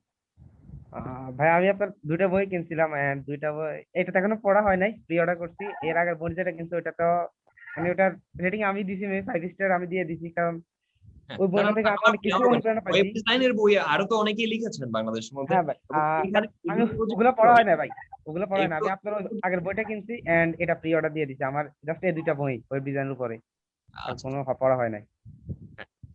S8: ভাই আমি আপনার 2টা বই কিনছিলাম, এন্ড 2টা বই এটা তো এখনো পড়া হয় নাই, প্রি অর্ডার করছি। এর আগের বই যেটা কিন্তু ওটা তো মানে ওটার রেটিং আমি দিছি 5 স্টার আমি দিয়ে দিছি, কারণ
S1: হ্যাঁ,
S8: ওই
S1: না,
S8: বইটা
S1: না,
S8: থেকে আমি অনেক কিছু অনুপ্রেরণা
S1: ওয়েব
S8: পাইছি।
S1: ডিজাইনের বই আরো তো অনেকেই লিখেছেন বাংলাদেশের মধ্যে।
S8: হ্যাঁ ভাই,
S1: এবং এখানে
S8: আমি ওগুলো পড়া হয় না ভাই, ওগুলো পড়া হয় না। আমি আপনার ওই আগের বইটা কিনছি এন্ড এটা প্রি অর্ডার দিয়ে দিছি। আমার জাস্ট এই 2টা বই ওয়েব ডিজাইনের উপরে, আর
S1: আচ্ছা,
S8: কোনো পড়া হয় নাই।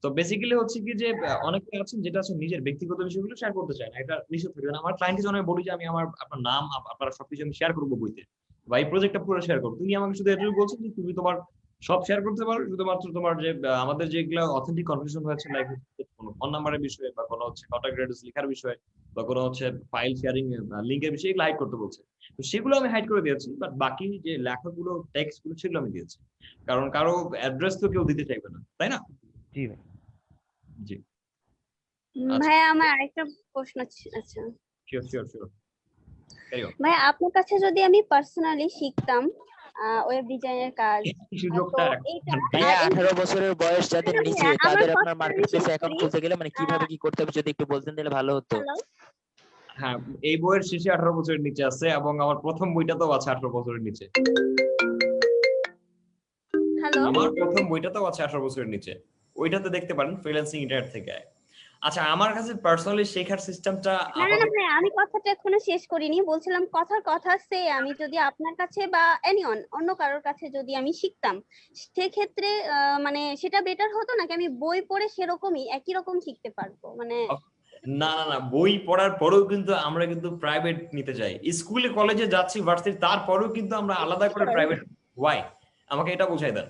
S1: তো বেসিক্যালি হচ্ছে কি যে অনেকে আছেন যেটা আছে নিজের ব্যক্তিগত বিষয়গুলো শেয়ার করতে চায় না, এটা নিশ্চিত থাকবেন। আমার ক্লায়েন্টকে যখন আমি বলি যে আমি আমার আপনার নাম আপনার সবকিছু আমি শেয়ার করবো বইতে, বা এই প্রজেক্টটা পুরো শেয়ার করবো, তুমি আমাকে শুধু এটুকু বলছেন যে তুমি তোমার সব শেয়ার করতে পারো, শুধুমাত্র তোমার যে আমাদের যেগুলো অথেন্টিক কনভারসেশন হয়েছে, লাইক কোনো ফোন নাম্বারের বিষয়ে, বা কোনো হচ্ছে কন্টাক্ট অ্যাড্রেস লেখার বিষয়ে, বা কোনো হচ্ছে ফাইল শেয়ারিং লিঙ্কের বিষয়ে, এগুলো হাইড করতে বলছে। তো সেগুলো আমি হাইড করে দিয়েছি, বাট বাকি যে লেখাগুলো টেক্সট গুলো সেগুলো আমি দিয়েছি, কারণ কারো অ্যাড্রেস তো কেউ দিতে চাইবে না, তাই না?
S8: জি ভাই।
S1: জি, আচ্ছা,
S6: ভাইয়া আমার আরেকটা প্রশ্ন আচ্ছা
S1: sure sure sure, carry on.
S6: ভাইয়া, আপনার কাছে যদি আমি পার্সোনালি শিখতাম ওয়েব ডিজাইনের কাজ, তো
S1: সুযোগটা
S6: এইটা
S3: ভাইয়া
S6: আর
S3: 18 বছরের বয়স যাদের
S6: হ্যাঁ,
S3: নিচে
S6: আমার
S3: তাদের আপনার
S6: personally
S3: মার্কেট প্লেসে
S6: শুরু
S3: অ্যাকাউন্ট
S6: করি।
S3: খুলতে গেলে মানে কিভাবে কি করতে হবে যদি একটু বলতেন তাহলে ভালো হতো।
S6: হ্যালো
S1: হ্যাঁ, এই বইয়ের শেষে 18 বছরের নিচে আছে, এবং আমার প্রথম বইটাতেও আছে 18 বছরের নিচে।
S6: হ্যালো
S1: আমার প্রথম বইটাতেও আছে 18 বছরের নিচে, ওইটাতে দেখতে পারেন ফ্রিল্যান্সিং ইন্টারনেট থেকে। আচ্ছা, আমার কাছে পার্সোনালি শেখার সিস্টেমটা
S6: না না না ভাই, আমি কথাটা এখনো শেষ করিনি। বলছিলাম কথার কথা সে আমি যদি আপনার কাছে বা এনিওন অন্য কারোর কাছে যদি আমি শিখতাম, সেক্ষেত্রে মানে সেটা বেটার হতো নাকি আমি বই পড়ে সেরকমই একই রকম শিখতে পারবো? মানে
S1: না না না, বই পড়ার পরেও কিন্তু আমরা কিন্তু প্রাইভেট নিতে যাই, স্কুলে কলেজে যাচ্ছি, ভার্সিটি, তারপরেও কিন্তু আমরা আলাদা করে প্রাইভেট। ওয়াই? আমাকে এটা বুঝাই দেন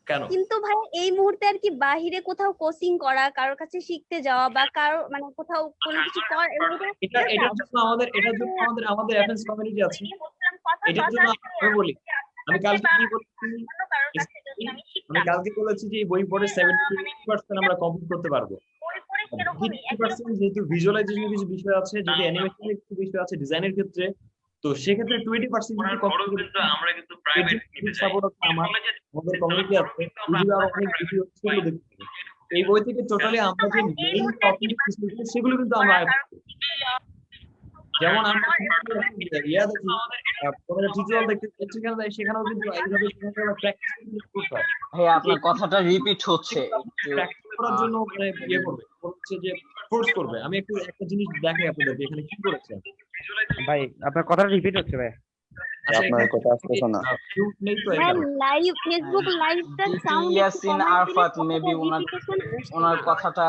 S1: কেন।
S6: কিন্তু ভাই এই মুহূর্তে আর কি বাহিরে কোথাও কোচিং করা, কারোর কাছে শিখতে যাওয়া, বা কারো মানে কোথাও কোনো কিছু
S1: এটার জন্য আমাদের এফএনস কমিউনিটি আছে। এটার জন্য আমি বলি, আমি কালকে কি বলেছি, আমি কালকে বলেছি যে এই বই পড়ে 70% আমরা কমপ্লিট করতে পারবো। 50% যেহেতু ভিজুয়ালাইজেশনের কিছু বিষয় আছে, যদি অ্যানিমেশনের কিছু বিষয় আছে ডিজাইনের ক্ষেত্রে, তো সেক্ষেত্রে 20% যদি কমপ্লিট আমরা কিন্তু প্রাইভেট নিতে চাই। আমাদের কমিউনিটি আছে, এগুলো আরো অনেক ভিডিও সেগুলো দেখতে হবে। এই বই থেকে টোটালি আমরা যে মেইন টপিক সেগুলো কিন্তু আমরা আয়ত্ত করি। যেমন আমরা ইয়া দেখি, তোমাদের টিউটোরিয়াল দেখতে সেখানেও কিন্তু এইভাবে প্র্যাকটিস করতে হয়।
S5: ভাই আপনার কথাটা রিপিট হচ্ছে একটু।
S1: প্র্যাকটিস করার জন্য মানে ইয়ে করবে, হচ্ছে যে ফোর্স করবে। আমি একটা জিনিস দেখাই আপনাদেরকে, এখানে কি করেছে
S8: ভাই আপনার কথাটা রিপিট হচ্ছে ভাই।
S1: আপনার কথা আসছে না, মিউট নেই তো এই কারণে।
S6: লাইভ ফেসবুক লাইভটা সাউন্ড
S5: ইয়াসিন আরফাত মেবি ওনার কথাটা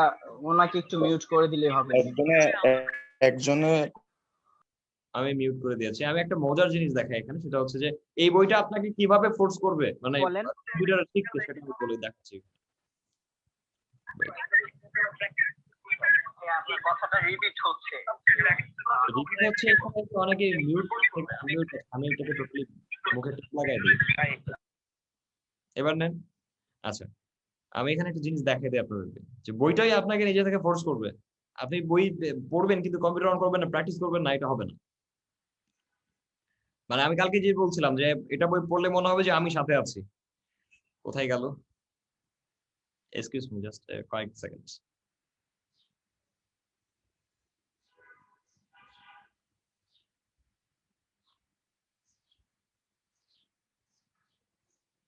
S5: ওনাকে একটু মিউট করে দিলে হবে।
S1: একজনে আমি মিউট করে দিয়েছি। আমি একটা মজার জিনিস দেখাই এখানে, সেটা হচ্ছে যে এই বইটা আপনাকে কিভাবে ফোর্স করবে, মানে কম্পিউটার শিখতে, সেটা আমি বলে দেখাচ্ছি।
S5: আপনার কথাটা রিপিট হচ্ছে।
S1: রিপিট হচ্ছে এখানে তো অনেকে মিউট, আমি এটাকে টোটালি মুখে টিপ লাগাই দিই। এবার নেন। আচ্ছা, আমি এখানে একটা জিনিস দেখাই দিই আপনাদেরকে, যে বইটাই আপনাকে নিজে থেকে ফোর্স করবে। আপনি বই পড়বেন কিন্তু কম্পিউটার অন করবেন না, প্র্যাকটিস করবেন না, এটা হবে না। মানে আমি কালকে যে বলছিলাম যে এটা বই পড়লে মনে হবে যে আমি সাথে আছি। কোথায় গেল? এক্সকিউজ মি, জাস্ট কয়েক সেকেন্ডস।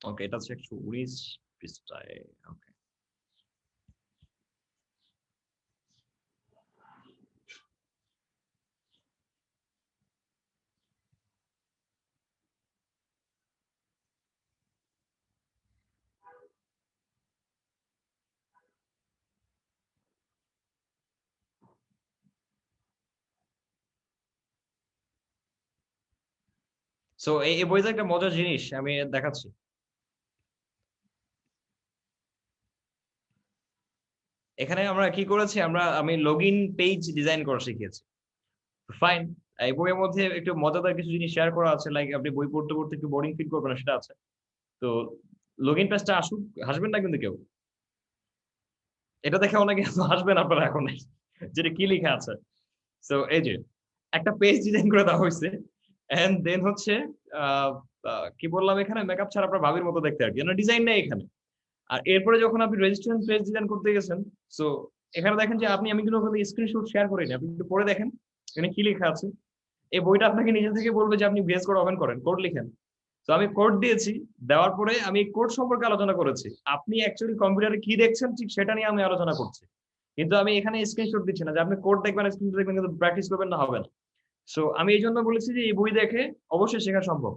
S1: ওকে, এটা হচ্ছে 119 পৃষ্ঠায়। ওকে, সো এই বইতে একটা মজার জিনিস আমি দেখাচ্ছি। এখানে আমরা কি করেছি, আমি লগ ইন পেজ ডিজাইন করা শিখিয়েছি। ফাইন, এই বইয়ের মধ্যে একটু মজাদার কিছু জিনিস শেয়ার করা আছে, লাইক আপনি বই পড়তে পড়তে একটু বোরিং ফিল করবেন না, সেটা আছে। তো লগ ইন পেজটা আসুক, হাসবেন না কিন্তু কেউ, এটা দেখে অনেকে হাসবেন আপনারা এখন, যেটা কি লেখা আছে। সো এই যে একটা পেজ ডিজাইন করে দেওয়া হয়েছে, এন্ড দেন হচ্ছে কি বললাম, এখানে মেকআপ ছাড়া আপনার ভাবির মতো দেখতে আর কি, ডিজাইন নেই এখানে। আর এরপরে যখন আপনি রেজিস্ট্রেশন পেজ ডিজাইন করতে গেছেন, সো এখানে দেখেন যে আমি কিন্তু ওখানে স্ক্রিনশট শেয়ার করিনি, আপনি একটু পরে দেখেন এখানে কি লেখা আছে। এই বইটা আপনাকে নিজে থেকে বলবে যে আপনি ভিএস কোড ওপেন করেন, কোড লিখেন। তো আমি কোড দিয়েছি, দেওয়ার পরে আমি কোড সম্পর্কে আলোচনা করেছি, আপনি অ্যাকচুয়ালি কম্পিউটারে কি দেখছেন ঠিক সেটা নিয়ে আমি আলোচনা করছি, কিন্তু আমি এখানে স্ক্রিনশট দিচ্ছি না যে আপনি কোড দেখবেন স্ক্রিনশট দেখবেন কিন্তু প্র্যাকটিস করবেন না, হবে না। সো আমি এই জন্য বলেছি যে এই বই দেখে অবশ্যই শেখা সম্ভব।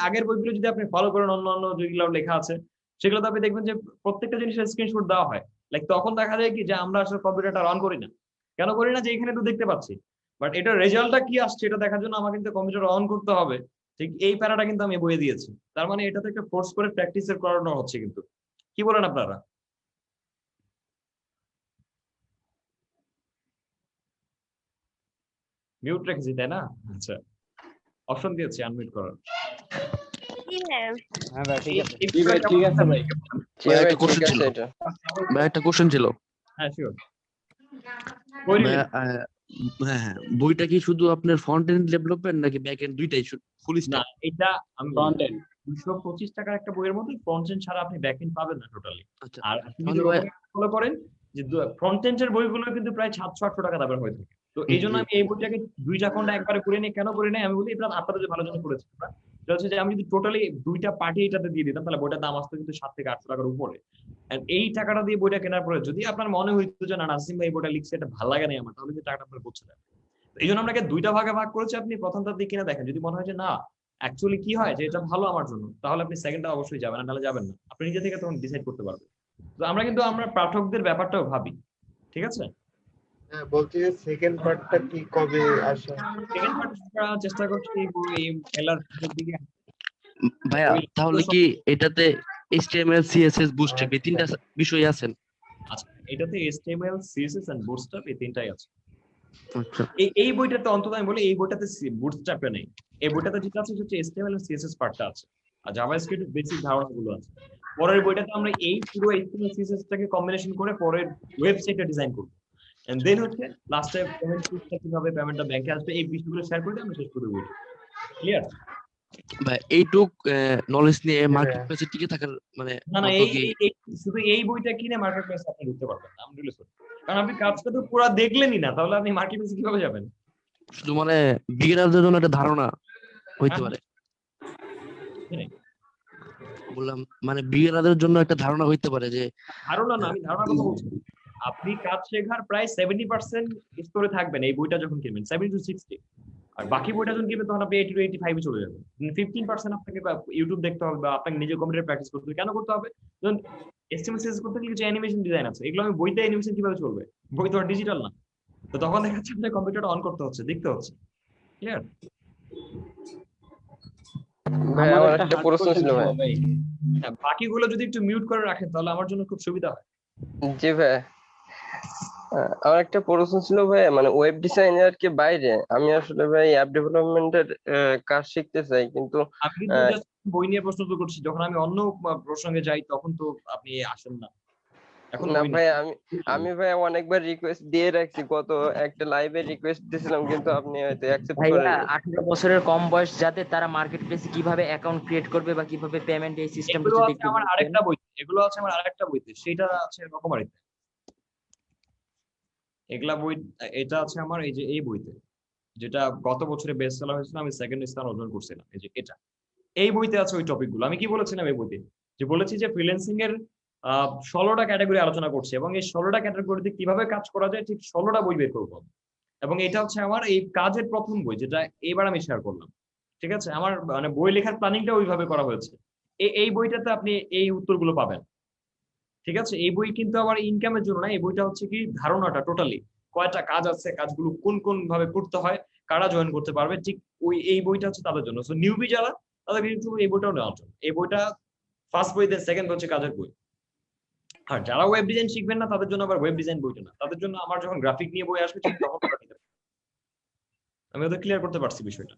S1: আগের বইগুলো যদি আপনি ফলো করেন, অন্য যেগুলো লেখা আছে সেগুলোতে আপনি দেখবেন যে প্রত্যেকটা জিনিসের স্ক্রিনশট দেওয়া হয়। লাইক তখন দেখা যায় কি যে আমরা আসলে কম্পিউটারটা রান করি না, কেন করি না, যে এখানে তো দেখতে পাচ্ছি, বাট এটার রেজাল্টটা কি আসছে এটা দেখার জন্য আমাকে কিন্তু কম্পিউটার অন করতে হবে। ঠিক এই প্যারাটা কিন্তু আমি বইয়ে দিয়েছি, তার মানে এটাতে একটা ফোর্স করে প্র্যাকটিসের করানো হচ্ছে কিন্তু। কি বলেন আপনারা? মিউট রেখেছি তাই না? আচ্ছা, অপশন দিয়েছি আনমিউট করার।
S2: হ্যাঁ ভাই ঠিক আছে।
S9: জি ভাই, ঠিক আছে ভাই।
S10: ভাই একটা কোশ্চেন ছিল, ভাই একটা কোশ্চেন ছিল।
S1: হ্যাঁ শিওর।
S10: হ্যাঁ, বইটা কি শুধু আপনার ফ্রন্ট এন্ড ডেভেলপমেন্ট নাকি ব্যাক এন্ড দুইটাই ফুল
S1: না,
S10: স্ট্যাক?
S1: এটা আমি
S9: ফ্রন্ট এন্ড
S1: 225 টাকার একটা বইয়ের মধ্যে ফ্রন্ট এন্ড ছাড়া আপনি ব্যাক এন্ড পাবেন না টোটালি।
S10: আচ্ছা,
S1: আর আপনি
S10: তাহলে
S1: যদি
S10: ভাই
S1: ফলো করেন যে ফ্রন্ট এন্ডের বইগুলো কিন্তু প্রায় 700-800 টাকা দামের হয়ে থাকে। তো এই জন্য আমি এই বইটাকে দুইটা খন্ডে একবারে করে নিই। কেন করে নিই আমি বলি, এটা আপনাদের ভালো জন্য করেছি। সেটা হচ্ছে যে আমি যদি টোটালি দুইটা পার্টি এটাতে দিয়ে দিতাম তাহলে বইটার দাম আসতো কিন্তু 700 থেকে 800 টাকার উপরে। এন্ড এই টাকাটা দিয়ে বইটা কেনার পরে যদি আপনার মনে হইতো যে না, নাসিম ভাই বইটা লিখছে এটা ভালো লাগে না আমার, তাহলে যে টাকাটা আপনার বলছে না। এই জন্য আপনাকে দুইটা ভাগে ভাগ করেছি, আপনি প্রথমটা দিয়ে কিনে দেখেন, যদি মনে হয় যে না অ্যাকচুয়ালি কি হয় যে এটা ভালো আমার জন্য, তাহলে আপনি সেকেন্ডটা অবশ্যই যাবেন, নাহলে যাবেন না। আপনি নিজে থেকে তখন ডিসাইড করতে পারবেন। তো আমরা পাঠকদের ব্যাপারটাও ভাবি, ঠিক আছে?
S4: হ্যাঁ, বলছি যে সেকেন্ড পার্টটা কি কবে আসে?
S1: সেকেন্ড পার্টটা চেষ্টা করছি এই মেলার দিকে।
S10: ভাইয়া তাহলে কি এটাতে HTML CSS বুটস্ট্র্যাপ এই তিনটা বিষয় আছেন?
S1: আচ্ছা, এটাতে HTML CSS এন্ড বুটস্ট্র্যাপ এই তিনটাই আছে।
S10: আচ্ছা,
S1: এই বইটাতে অন্তত আমি বলি এই বইটাতে বুটস্ট্র্যাপে নেই। এই বইটাতে যেটা আছে হচ্ছে HTML এন্ড CSS পার্টটা আছে, আর জাভাস্ক্রিপ্ট এর বেসিক ধারণাগুলো আছে। পরের বইটাতে আমরা এই পুরো HTML CSS টাকে কম্বিনেশন করে পরের ওয়েবসাইটটা ডিজাইন করব। এন্ড দেন হচ্ছে লাস্টে পেমেন্ট সিস্টেম কিভাবে পেমেন্টটা ব্যাংকে আসবে এই বিষয়গুলো শেয়ার করে আমি শেষ করে দেব। ক্লিয়ার?
S10: ভাই এইটুক নলেজ নিয়ে মার্কেট প্লেসে টিকে থাকার মানে
S1: না না,
S10: মতো কি?
S1: শুধু এই বইটা কিনে মার্কেট প্লেসে আপনি ঢুকতে পারবেন না, আমি রিলি সরি। কারণ আপনি কাজটা তো পুরো দেখলেনই না, তাহলে আপনি মার্কেট প্লেসে কিভাবে যাবেন?
S10: শুধু মানে বিগিনারদের জন্য একটা ধারণা হইতে পারে,
S1: হ্যাঁ,
S10: বললাম মানে বিগিনারদের জন্য একটা ধারণা হইতে পারে যে
S1: ধারণা না, আমি ধারণার কথা বলছি। আপনি কাজ শেখার প্রায় 70% স্তরে থাকবেন এই বইটা যখন কিনবেন, 70 to 60। আর বাকি বইটা যখন কিনবেন তখন আপনি 80 to 85 এ চলে যাবেন। 15% আপনাকে ইউটিউব দেখতে হবে বা আপনাকে নিজে কম্পিউটার প্র্যাকটিস করতে হবে। কেন করতে হবে? যখন HTML CSS করতে গেলে কিছু অ্যানিমেশন ডিজাইন আছে, এগুলো আমি বইতে অ্যানিমেশন কিভাবে চলবে? বই তো আর ডিজিটাল না। তো তখন দেখা যাচ্ছে আপনার কম্পিউটারটা অন করতে হচ্ছে, দেখতে হচ্ছে। ক্লিয়ার?
S10: ভাই
S9: আমার
S10: আমার
S9: একটা
S10: একটা
S9: hard
S10: প্রশ্ন
S9: question
S10: ছিল ভাই।
S9: ভাই।
S1: হ্যাঁ, বাকিগুলো যদি একটু মিউট করে রাখেন তাহলে আমার জন্য খুব সুবিধা হয়।
S10: জি ভাই, আমার একটা প্রশ্ন ছিল ভাই, মানে ওয়েব ডিজাইনার কে বাইরে আমি আসলে ভাই অ্যাপ ডেভেলপমেন্টের কাজ শিখতে চাই, কিন্তু
S1: আমি কিন্তু just বই নিয়ে প্রশ্ন তো করছি, যখন আমি অন্য প্রসঙ্গে যাই তখন তো আপনি আসেন না। এখন
S10: না
S1: বই
S10: ভাই
S1: নিয়ে
S10: আমি ভাই অনেকবার রিকোয়েস্ট দিয়ে রাখছি, গত একটা লাইভে রিকোয়েস্ট দিয়েছিলাম কিন্তু আপনি হয়তো অ্যাকসেপ্ট
S3: ভাইয়া
S10: করেননি।
S3: 18 বছরের কম বয়স যাদের, তারা মার্কেট প্লেসে কিভাবে অ্যাকাউন্ট ক্রিয়েট করবে বা কিভাবে পেমেন্ট এই সিস্টেমটা
S1: এগুলো
S3: যদি
S1: আছে
S3: একটু
S1: আমার
S3: বলতেন।
S1: আরেকটা বই, এগুলো আছে আমার আরেকটা বইতে, সেটা আছে রকমারিতে। এগুলা বই, এটা আছে আমার এই যে এই বইতে, যেটা গত বছরে বেস্ট সেলার হয়েছিল, আমি সেকেন্ড স্থান অর্জন করছিলাম। এই যে এটা, এই বইতে আছে ওই টপিকগুলো। আমি কি বলেছিলাম এই বইতে? যে বলেছি যে ফ্রিল্যান্সিং এর 16টা ক্যাটাগরি আলোচনা করছি, এবং এই 16টা ক্যাটাগরিতে কিভাবে কাজ করা যায় ঠিক 16টা বই বের করবো। এবং এটা হচ্ছে আমার এই কাজের প্রথম বই, যেটা এবার আমি শেয়ার করলাম। ঠিক আছে, আমার মানে বই লেখার প্ল্যানিংটা ওইভাবে করা হয়েছে। এই বইটাতে আপনি এই উত্তরগুলো পাবেন। ঠিক আছে, এই বই কিন্তু আবার ইনকামের জন্য না, এই বইটা হচ্ছে কি ধারণাটা টোটালি কয়টা কাজ আছে, কাজগুলো কোন কোন ভাবে করতে হয়, কারা জয়েন করতে পারবে, ঠিক এই বইটা হচ্ছে তাদের জন্য। সো নিউবি যারা, তাদের কিন্তু এই বইটাও নেওয়ার জন্য। এই বইটা ফার্স্ট বই, দেন সেকেন্ড হচ্ছে কাজের বই। আর যারা ওয়েব ডিজাইন শিখবেন না তাদের জন্য আবার ওয়েব ডিজাইন বইটা না, তাদের জন্য আমার যখন গ্রাফিক নিয়ে বই আসবে ঠিক তখন ওরা নিতে পারবে। আমি ওদের ক্লিয়ার করতে পারছি বিষয়টা।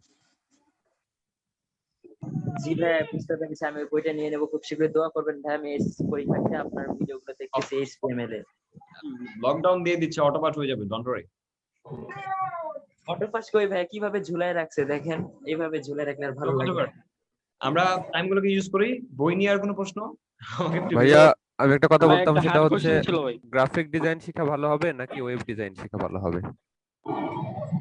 S3: জি ভাই, বুঝতে পেরেছি। আমি ওই বইটা নিয়ে নেবো খুব শীঘ্রই। দোয়া করবেন ভাই, আমি এসএসসি পরীক্ষাতে আপনার ভিডিওগুলো দেখতেছি HTML এ।
S1: লকডাউন দিয়ে দিচ্ছে, অটোপাস হয়ে যাবে, ডোন্ট ওয়ারি।
S3: অটোপাস কই ভাই, কিভাবে ঝুলায় রাখছে দেখেন, এইভাবে ঝুলায় রাখলে আর ভালো লাগে না।
S1: আমরা টাইমগুলোকে ইউজ করি। বই নিয়ে আর কোনো প্রশ্ন আমাকে একটু
S11: ভাইয়া আমি একটা কথা
S9: ভাই,
S11: বলতাম,
S9: একটা
S11: সেটা
S9: hard
S11: হচ্ছে
S9: question ছিল ভাই।
S11: গ্রাফিক ডিজাইন শেখা ভালো হবে নাকি ওয়েব ডিজাইন শেখা ভালো হবে?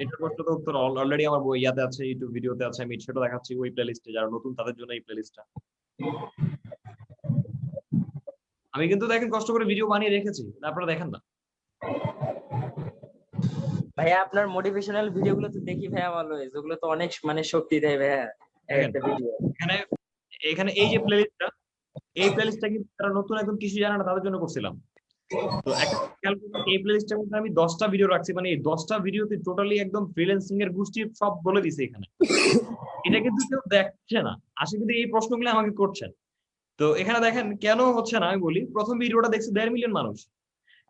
S1: এটার প্রশ্ন তো উত্তর অলরেডি আমার বই ইয়াতে আছে, ইউটিউব ভিডিওতে আছে, আমি সেটা দেখাচ্ছি ওই প্লেলিস্টে। যারা নতুন তাদের জন্য এই প্লেলিস্টটা। আমি কিন্তু দেখেন কষ্ট করে ভিডিও বানিয়ে রেখেছি, আপনারা দেখেন না।
S3: ভাইয়া আপনার মোটিভেশনাল ভিডিওগুলো তো দেখি ভাইয়া, অলওয়েজ ওগুলো তো অনেক মানে শক্তি দেয় ভাইয়া একটা ভিডিও।
S1: এখানে এখানে এই যে প্লেলিস্টটা, এই প্লেলিস্টটা কিন্তু যারা নতুন একদম কিছু জানে না তাদের জন্য করছিলাম। তো এই প্লেলিস্টের মধ্যে আমি 10টা ভিডিও রাখছি, মানে এই 10টা ভিডিওতে টোটালি একদম ফ্রিল্যান্সিং এর গোষ্ঠী সব বলে দিছে এখানে। এটা কিন্তু কেউ দেখছে না, আসলে কিন্তু এই প্রশ্নগুলো আমাকে করছেন। তো এখানে দেখেন কেন হচ্ছে না, আমি বলি। প্রথম ভিডিওটা দেখছে 1.5 মিলিয়ন মানুষ,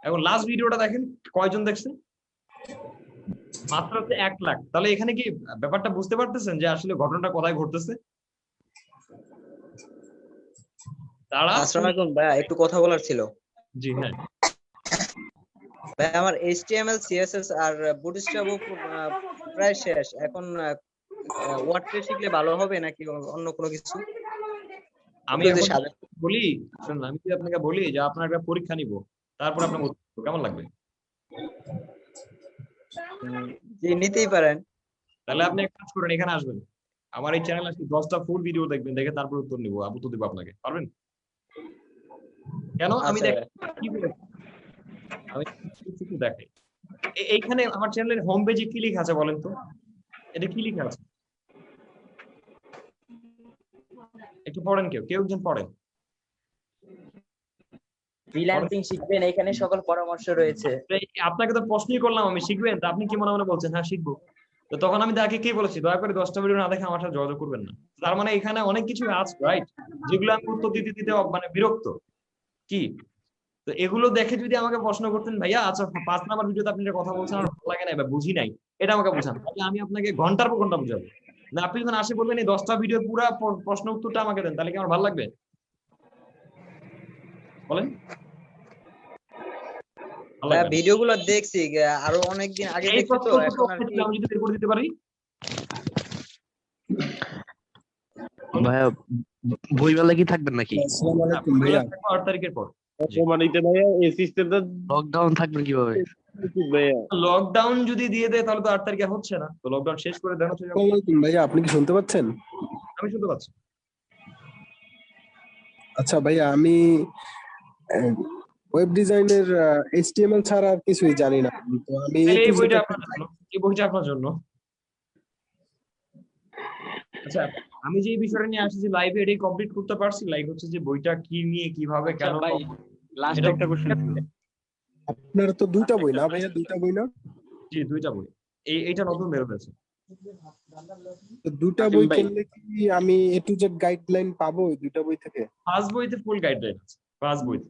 S1: এখন লাস্ট ভিডিওটা দেখেন কয়জন দেখছে, মাত্র 1 লাখ। তাহলে এখানে কি ব্যাপারটা বুঝতে পারতেছেন যে আসলে ঘটনাটা কোথায় ঘটতেছে? তারা
S12: আসসালামু আলাইকুম ভাইয়া, একটু কথা বলার ছিল।
S1: জি হ্যাঁ
S12: ভাই, আমার HTML CSS আর বুটস্ট্র্যাপ প্রায় শেষ। এখন ওয়ার্ডপ্রেস শিখলে ভালো হবে নাকি অন্য কোনো কিছু?
S1: আমি বলি, শুনুন, আমি যদি আপনাকে বলি যে আপনার একটা পরীক্ষা নিব, তারপর আপনার কেমন লাগবে?
S12: জি, নিতেই পারেন।
S1: তাহলে আপনি এক কাজ করেন, এখানে আসবেন, আমার এই চ্যানেল আসলে 10টা ফুল ভিডিও দেখবেন, দেখে তারপর উত্তর নিব, উত্তর দিব আপনাকে। পারবেন? কেন? আমি দেখ কি বলেছি, আমি কিছু দেখাই। এইখানে আমার চ্যানেলের হোম পেজে কি লেখা আছে বলেন তো? এটা কি লেখা আছে? একটু পড়েন, কেউ একজন পড়েন।
S3: ফ্রিল্যান্সিং শিখবেন, এখানে সকল পরামর্শ রয়েছে।
S1: আপনাকে তো প্রশ্নই করলাম আমি, শিখবেন? তো আপনি কি মনে মনে বলছেন হ্যাঁ শিখবো? তো তখন আমি তাকে কি বলেছি, দয়া করে 10টা ভিডিও না দেখে আমার সাথে যোগাযোগ করবেন না। তার মানে এখানে অনেক কিছু আছে, রাইট, যেগুলো আমি উত্তর দিতে দিতে মানে বিরক্ত কি। তো এগুলো দেখে যদি আমাকে প্রশ্ন করতেন, ভাইয়া আচ্ছা 5 নাম্বার ভিডিওতে আপনি যে কথা বলছেন আমার ভালো লাগে না বা বুঝি নাই, এটা আমাকে বোঝান, তাহলে আমি আপনাকে ঘন্টার পর ঘন্টা বুঝাবো। না আপনি যখন আসে বলবেন এই 10টা ভিডিও পুরো প্রশ্ন উত্তরটা আমাকে দেন, তাহলে কি আমার ভালো লাগবে বলেন?
S12: ভিডিওগুলো দেখছি আরো অনেকদিন আগে দেখছি, তো এখন আর কি
S1: আমি যদি বের করে দিতে পারি।
S13: ভাইয়া বইমেলা কি থাকবেন নাকি?
S7: আসসালামু আলাইকুম ভাইয়া।
S1: 8 তারিখের পর
S7: সম্মানিত ভাইয়া, এই সিস্টেমটা
S13: লকডাউন থাকবেন কিভাবে?
S7: ভাইয়া
S1: লকডাউন যদি দিয়ে দেয় তাহলে তো 8 তারিখে হচ্ছে না, তো লকডাউন শেষ করে দেন হচ্ছে।
S7: আসসালামু আলাইকুম ভাইয়া, আপনি কি শুনতে পাচ্ছেন?
S1: আমি শুনতে পাচ্ছি।
S7: আচ্ছা ভাইয়া, আমি ওয়েব ডিজাইনের HTML ছাড়া আর কিছুই জানি না, তো আমি
S1: এই বইটা আপনার জন্য, এই বইটা আপনার জন্য। আচ্ছা, আমি যে বিষয়টা নিয়ে আসছি লাইভে এটাই কমপ্লিট করতে পারছি। লাইভ হচ্ছে যে বইটা কি নিয়ে কিভাবে কেন।
S9: ভাই লাস্ট একটা কোশ্চেন ছিল।
S7: আপনার তো দুইটা বই না ভাইয়া? দুইটা বই না?
S1: জি 2টা বই, এইটা নতুন বের হয়েছে।
S7: তো দুইটা বই কিনলে কি আমি A to Z গাইডলাইন পাবো ওই দুইটা বই থেকে?
S1: ফার্স্ট বইতে ফুল গাইডলাইন আছে, ফার্স্ট বইতে।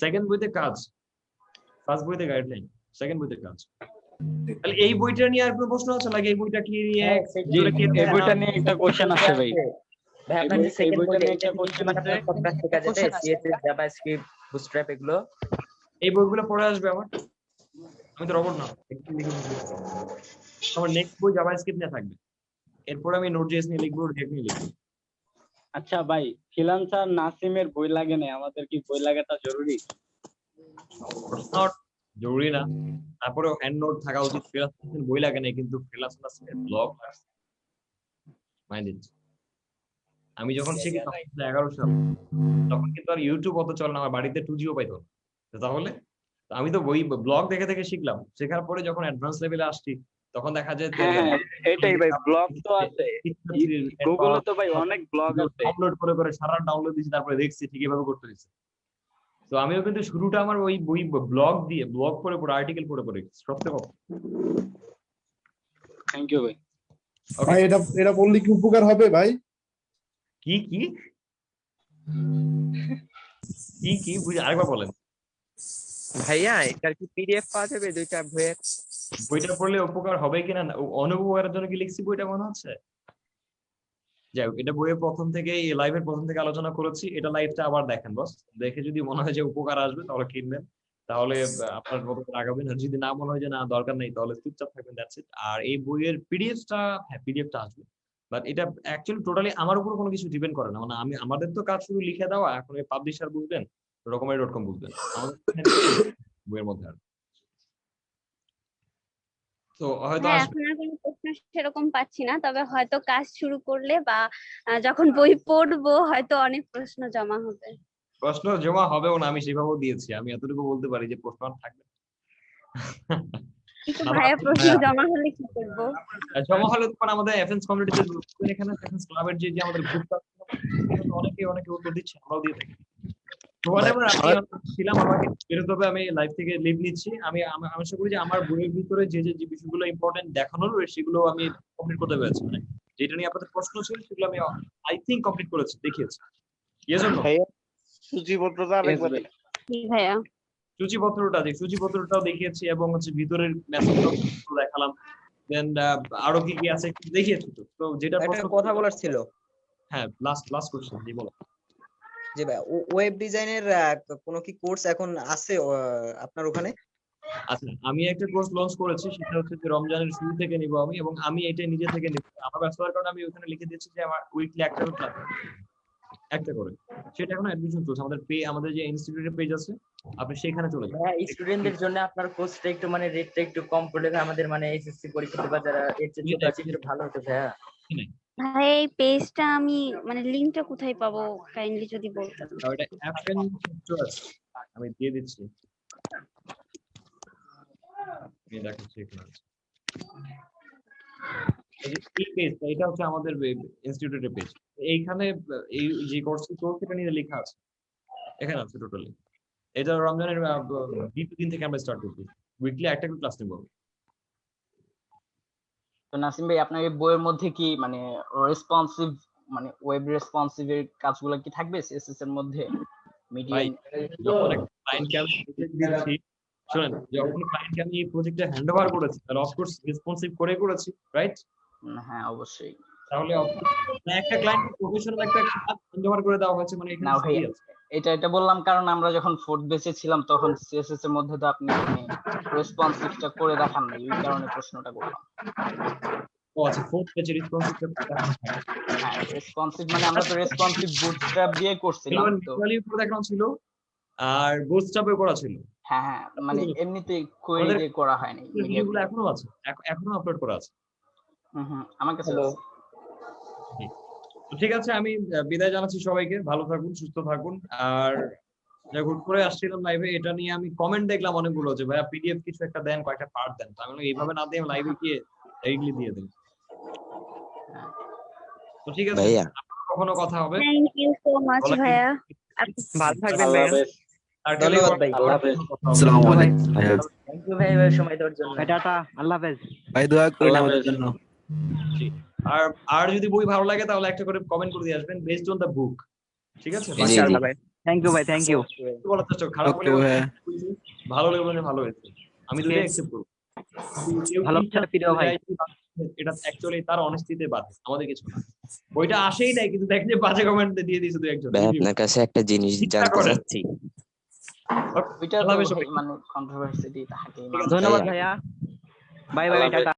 S1: সেকেন্ড বইতে কাজ, ফার্স্ট বইতে গাইডলাইন, সেকেন্ড বইতে কাজ। তাহলে এই বইটা নিয়ে আর কোনো প্রশ্ন আছে নাকি? এই বইটা কি নিয়ে,
S9: এই বইটা নিয়ে একটা কোশ্চেন আছে ভাই।
S3: ভাই আপনার যে সেকেন্ড
S9: বইটা
S3: বইটা
S9: নিয়ে
S3: এটা
S9: একটা কোশ্চেন আছে।
S3: সব কাজ শেখা যাবে, CSS জাভাস্ক্রিপ্ট বুটস্ট্র্যাপ এগুলো।
S1: এই বইগুলো পড়ে আসবে আমার, আমি তো রবট না। আমার নেক্সট বই জাভাস্ক্রিপ্ট নিয়ে থাকবে, এরপর আমি নোড.js নিয়ে লিখবো, রিঅ্যাক্ট নিয়ে লিখবো।
S9: আচ্ছা ভাই, ফ্রিল্যান্সার নাসিমের বই লাগে না, আমাদের কি বই লাগাটা জরুরি?
S1: জরুরি না, তারপরে হ্যান্ড নোট থাকা উচিত। ফ্রিল্যান্সার বই লাগে না, কিন্তু ফ্রিল্যান্সার ব্লগ লাগছে। আমি যখন শিখি 11 সাল, তখন কিন্তু আর ইউটিউব অত চলে না, আমার বাড়িতে 2G পাইতো না। তাহলে আমি তো বই ব্লগ দেখে দেখে শিখলাম। শেখার পরে যখন অ্যাডভান্স লেভেলে আসছি তখন দেখা যায়
S9: এটাই ভাই, ব্লগ তো আছে গুগলে, তো ভাই অনেক ব্লগ আছে,
S1: আপলোড করে করে সারা ডাউনলোড দিয়েছি, তারপরে দেখছি ঠিক এভাবে করতে হয়েছে। তো আমিও কিন্তু শুরুটা আমার ওই বই ব্লগ দিয়ে, ব্লগ পড়ে পড়ে, আর্টিকেল পড়ে পড়ে সবচেয়ে কম।
S9: থ্যাংক ইউ ভাই।
S7: ভাই এটা বললে কি উপকার হবে ভাই?
S1: কি কি কি কি বুঝি আরেকবার বলেন।
S8: ভাইয়া এটার কি পিডিএফ পাওয়া যাবে দুইটা বইয়ের?
S1: বইটা পড়লে উপকার হবে কিনা অনুপকারের জন্য কি লিখছি বইটা মনে হচ্ছে? যাই হোক, এটা বইয়ের প্রথম থেকে এই লাইভের প্রথম থেকে আলোচনা করেছি। এটা লাইভটা আবার দেখেন বস, দেখে যদি মনে হয় যে উপকার আসবে তাহলে কিনবেন, তাহলে আপনার মতো করে আগাবেন। আর যদি না মনে হয় যে না দরকার নেই তাহলে চুপচাপ থাকবেন, দ্যাটস ইট। আর এই বইয়ের পিডিএফটা, হ্যাঁ পিডিএফটা আসবে, বাট এটা অ্যাকচুয়ালি টোটালি আমার উপর কোনো কিছু ডিপেন্ড করে না। মানে আমাদের তো কাজ শুধু লিখে দেওয়া, এখন এই পাবলিশার বুঝবেন, রকমারি.com বুঝবেন, আমাদের বইয়ের মধ্যে আর তো হয়তো
S6: হ্যাঁ,
S1: আসবে।
S6: এখন আর কোনো প্রশ্ন সেরকম পাচ্ছি না, তবে হয়তো কাজ শুরু করলে বা যখন বই পড়বো হয়তো অনেক প্রশ্ন জমা হবে।
S1: প্রশ্ন জমা হবেও না, আমি সেভাবেও দিয়েছি। আমি এতটুকু বলতে পারি যে প্রশ্ন আর থাকবে
S6: কিন্তু
S1: না।
S6: ভাইয়া প্রশ্ন জমা হলে কি করবো?
S1: জমা হলে তখন আমাদের এফএনস কমিউনিটিতে এখানে এফএনস ক্লাবের যে আমাদের গ্রুপটা অনেকে উত্তর দিচ্ছে, আমরাও দিয়ে থাকি। তো whatever, আমি ছিলাম, আমাকে বেরোতে হবে, আমি লাইভ থেকে লিভ নিচ্ছি। আমি আশা করি যে আমার বইয়ের ভিতরে যে যে বিষয়গুলো ইম্পর্টেন্ট দেখানোর সেগুলো আমি কমপ্লিট করতে পেরেছি। মানে যেটা নিয়ে আপনাদের প্রশ্ন ছিল সেগুলো আমি আই থিংক কমপ্লিট করেছি, দেখিয়েছি। Yes or no?
S2: সূচিপত্রটা আরেকবার
S6: জি ভাইয়া।
S1: সূচিপত্রটাও দেখিয়েছি এবং হচ্ছে ভিতরের মেসেজটাও দেখালাম। দেন আরো কি কি আছে একটু দেখিয়েছি। তো যেটা
S12: একটা কথা বলার ছিল।
S1: হ্যাঁ, লাস্ট কোশ্চেন জি বলো।
S12: যে ভাই ওয়েব ডিজাইনের কোনো কি কোর্স এখন আছে আপনার ওখানে?
S1: আচ্ছা, আমি একটা কোর্স লঞ্চ করেছি, সেটা হচ্ছে যে রমজানের শুরু থেকে নিব আমি, এবং আমি এটা নিজে থেকে নিব। আমার ব্যস্ততার কারণে আমি ওখানে লিখে দিয়েছি যে আমার উইকলি একটা ক্লাস, একটা করে। সেটা এখন অ্যাডমিশন চলছে। আমাদের যে ইনস্টিটিউটের পেজ আছে, আপনি সেখানে চলে যাবেন।
S3: হ্যাঁ, স্টুডেন্টদের জন্য আপনার কোর্সটা একটু মানে রেটটা একটু কম করলে আমাদের মানে এইচএসসি পরীক্ষা বা যারা এইচএসসি পাচ্ছে একটু ভালো হতো ভাইয়া।
S6: ভাই এই পেজটা আমি মানে লিংকটা কোথায় পাবো কাইন্ডলি যদি বলতেন।
S1: ওটা অ্যাপেন টিউটর আমি দিয়ে দিচ্ছি। এই দেখাচ্ছি এখানে। এই পেজ, এটা হচ্ছে আমাদের ইনস্টিটিউটের পেজ। এইখানে এই যে কোর্সটি চলছে এটা নিয়ে লেখা আছে, এখানে আছে টোটালি। এটা রমজানের দ্বিতীয় দিন থেকে আমরা স্টার্ট করছি, উইকলি একটা করে ক্লাস নেব।
S5: তো নাসিম ভাই, আপনার এই বইয়ের মধ্যে কি মানে রেসপন্সিভ মানে ওয়েব রেসপন্সিভ এর কাজগুলো কি থাকবে সিএসএস এর মধ্যে? মিডিয়াম
S1: যখন একটা ক্লায়েন্টকে আমি প্রজেক্ট দিয়েছি, শুনেন, যখন ক্লায়েন্টকে আমি এই প্রজেক্টটা হ্যান্ড ওভার করেছি, তাহলে অফকোর্স রেসপন্সিভ করেছি, রাইট?
S5: হ্যাঁ অবশ্যই।
S1: তাহলে একটা ক্লায়েন্ট প্রফেশনাল একটা কাজ হ্যান্ড ওভার করে দেওয়া হয়েছে, মানে
S5: না ভাই, এটা বললাম কারণ আমরা যখন ফোর্থ বেচে ছিলাম তখন সিএসএস এর মধ্যে তো আপনি রেসপন্সিভটা করে দেখান না, এই কারণে প্রশ্নটা করলাম।
S1: ও আচ্ছা, ফোর্থ পেজে রেসপন্সিভ
S5: হ্যাঁ, রেসপন্সিভ মানে আমরা তো রেসপন্সিভ বুটস্ট্র্যাপ দিয়ে করছিলাম তো।
S1: ভিজুয়ালি উপরে দেখানো ছিল আর বুটস্ট্র্যাপে করা ছিল।
S5: হ্যাঁ, মানে এমনিতে কোয়েরি দিয়ে করা হয়নি।
S1: ভিডিওগুলো এখনো আছে, এখনো আপলোড করা আছে।
S5: আমার কাছে আছে।
S1: ঠিক আছে, আমি বিদায় জানাচ্ছি সবাইকে। ভালো থাকুন, সুস্থ থাকুন। আর হুট করে আসছিলাম লাইভে, এটা নিয়ে আমি কমেন্ট দেখলাম অনেকগুলো যে ভাইয়া পিডিএফ কিছু একটা দেন, কয়েকটা পার্ট দেন। তো আমি এইভাবে না দিয়ে লাইভে গিয়ে এইগুলি দিয়ে দেন। তো ঠিক আছে, কখনো কথা হবে।
S6: থ্যাংক ইউ সো মাচ ভাইয়া।
S8: ভালো থাকবেন ভাইয়া।
S12: ধন্যবাদ ভাই।
S9: আল্লাহ হাফেজ।
S13: আসসালামু আলাইকুম।
S3: থ্যাংক ইউ ভাই সময় দেওয়ার জন্য।
S2: টাটা, আল্লাহ হাফেজ
S13: ভাই, দোয়া করেন আমাদের জন্য।
S1: আর যদি বই ভালো লাগে তাহলে একটা করে কমেন্ট করে দিয়ে আসবেন, বেসড অন দা বুক। ঠিক আছে,
S2: ইনশাআল্লাহ ভাই। থ্যাংক ইউ ভাই, থ্যাংক ইউ।
S1: বলার চেষ্টা করো, খারাপ হলে ভালো লাগলে ভালো হয়েছে, আমি দুটোই অ্যাকসেপ্ট করব।
S2: ভালো ভিডিও ভাই,
S1: এটা অ্যাকচুয়ালি তার অনেস্টিতে বাদ, আমাদের কিছু না। বইটা আসেই নাই, কিন্তু দেখ যে বাজে কমেন্ট দিয়ে দিয়েছে দুই একজন।
S14: ভাই আপনার কাছে একটা জিনিস জানতে চাচ্ছি।
S5: ওইটা তো মানে কন্ট্রোভার্সিটি থাকে।
S2: ধন্যবাদ ভাইয়া। Bye bye, tata.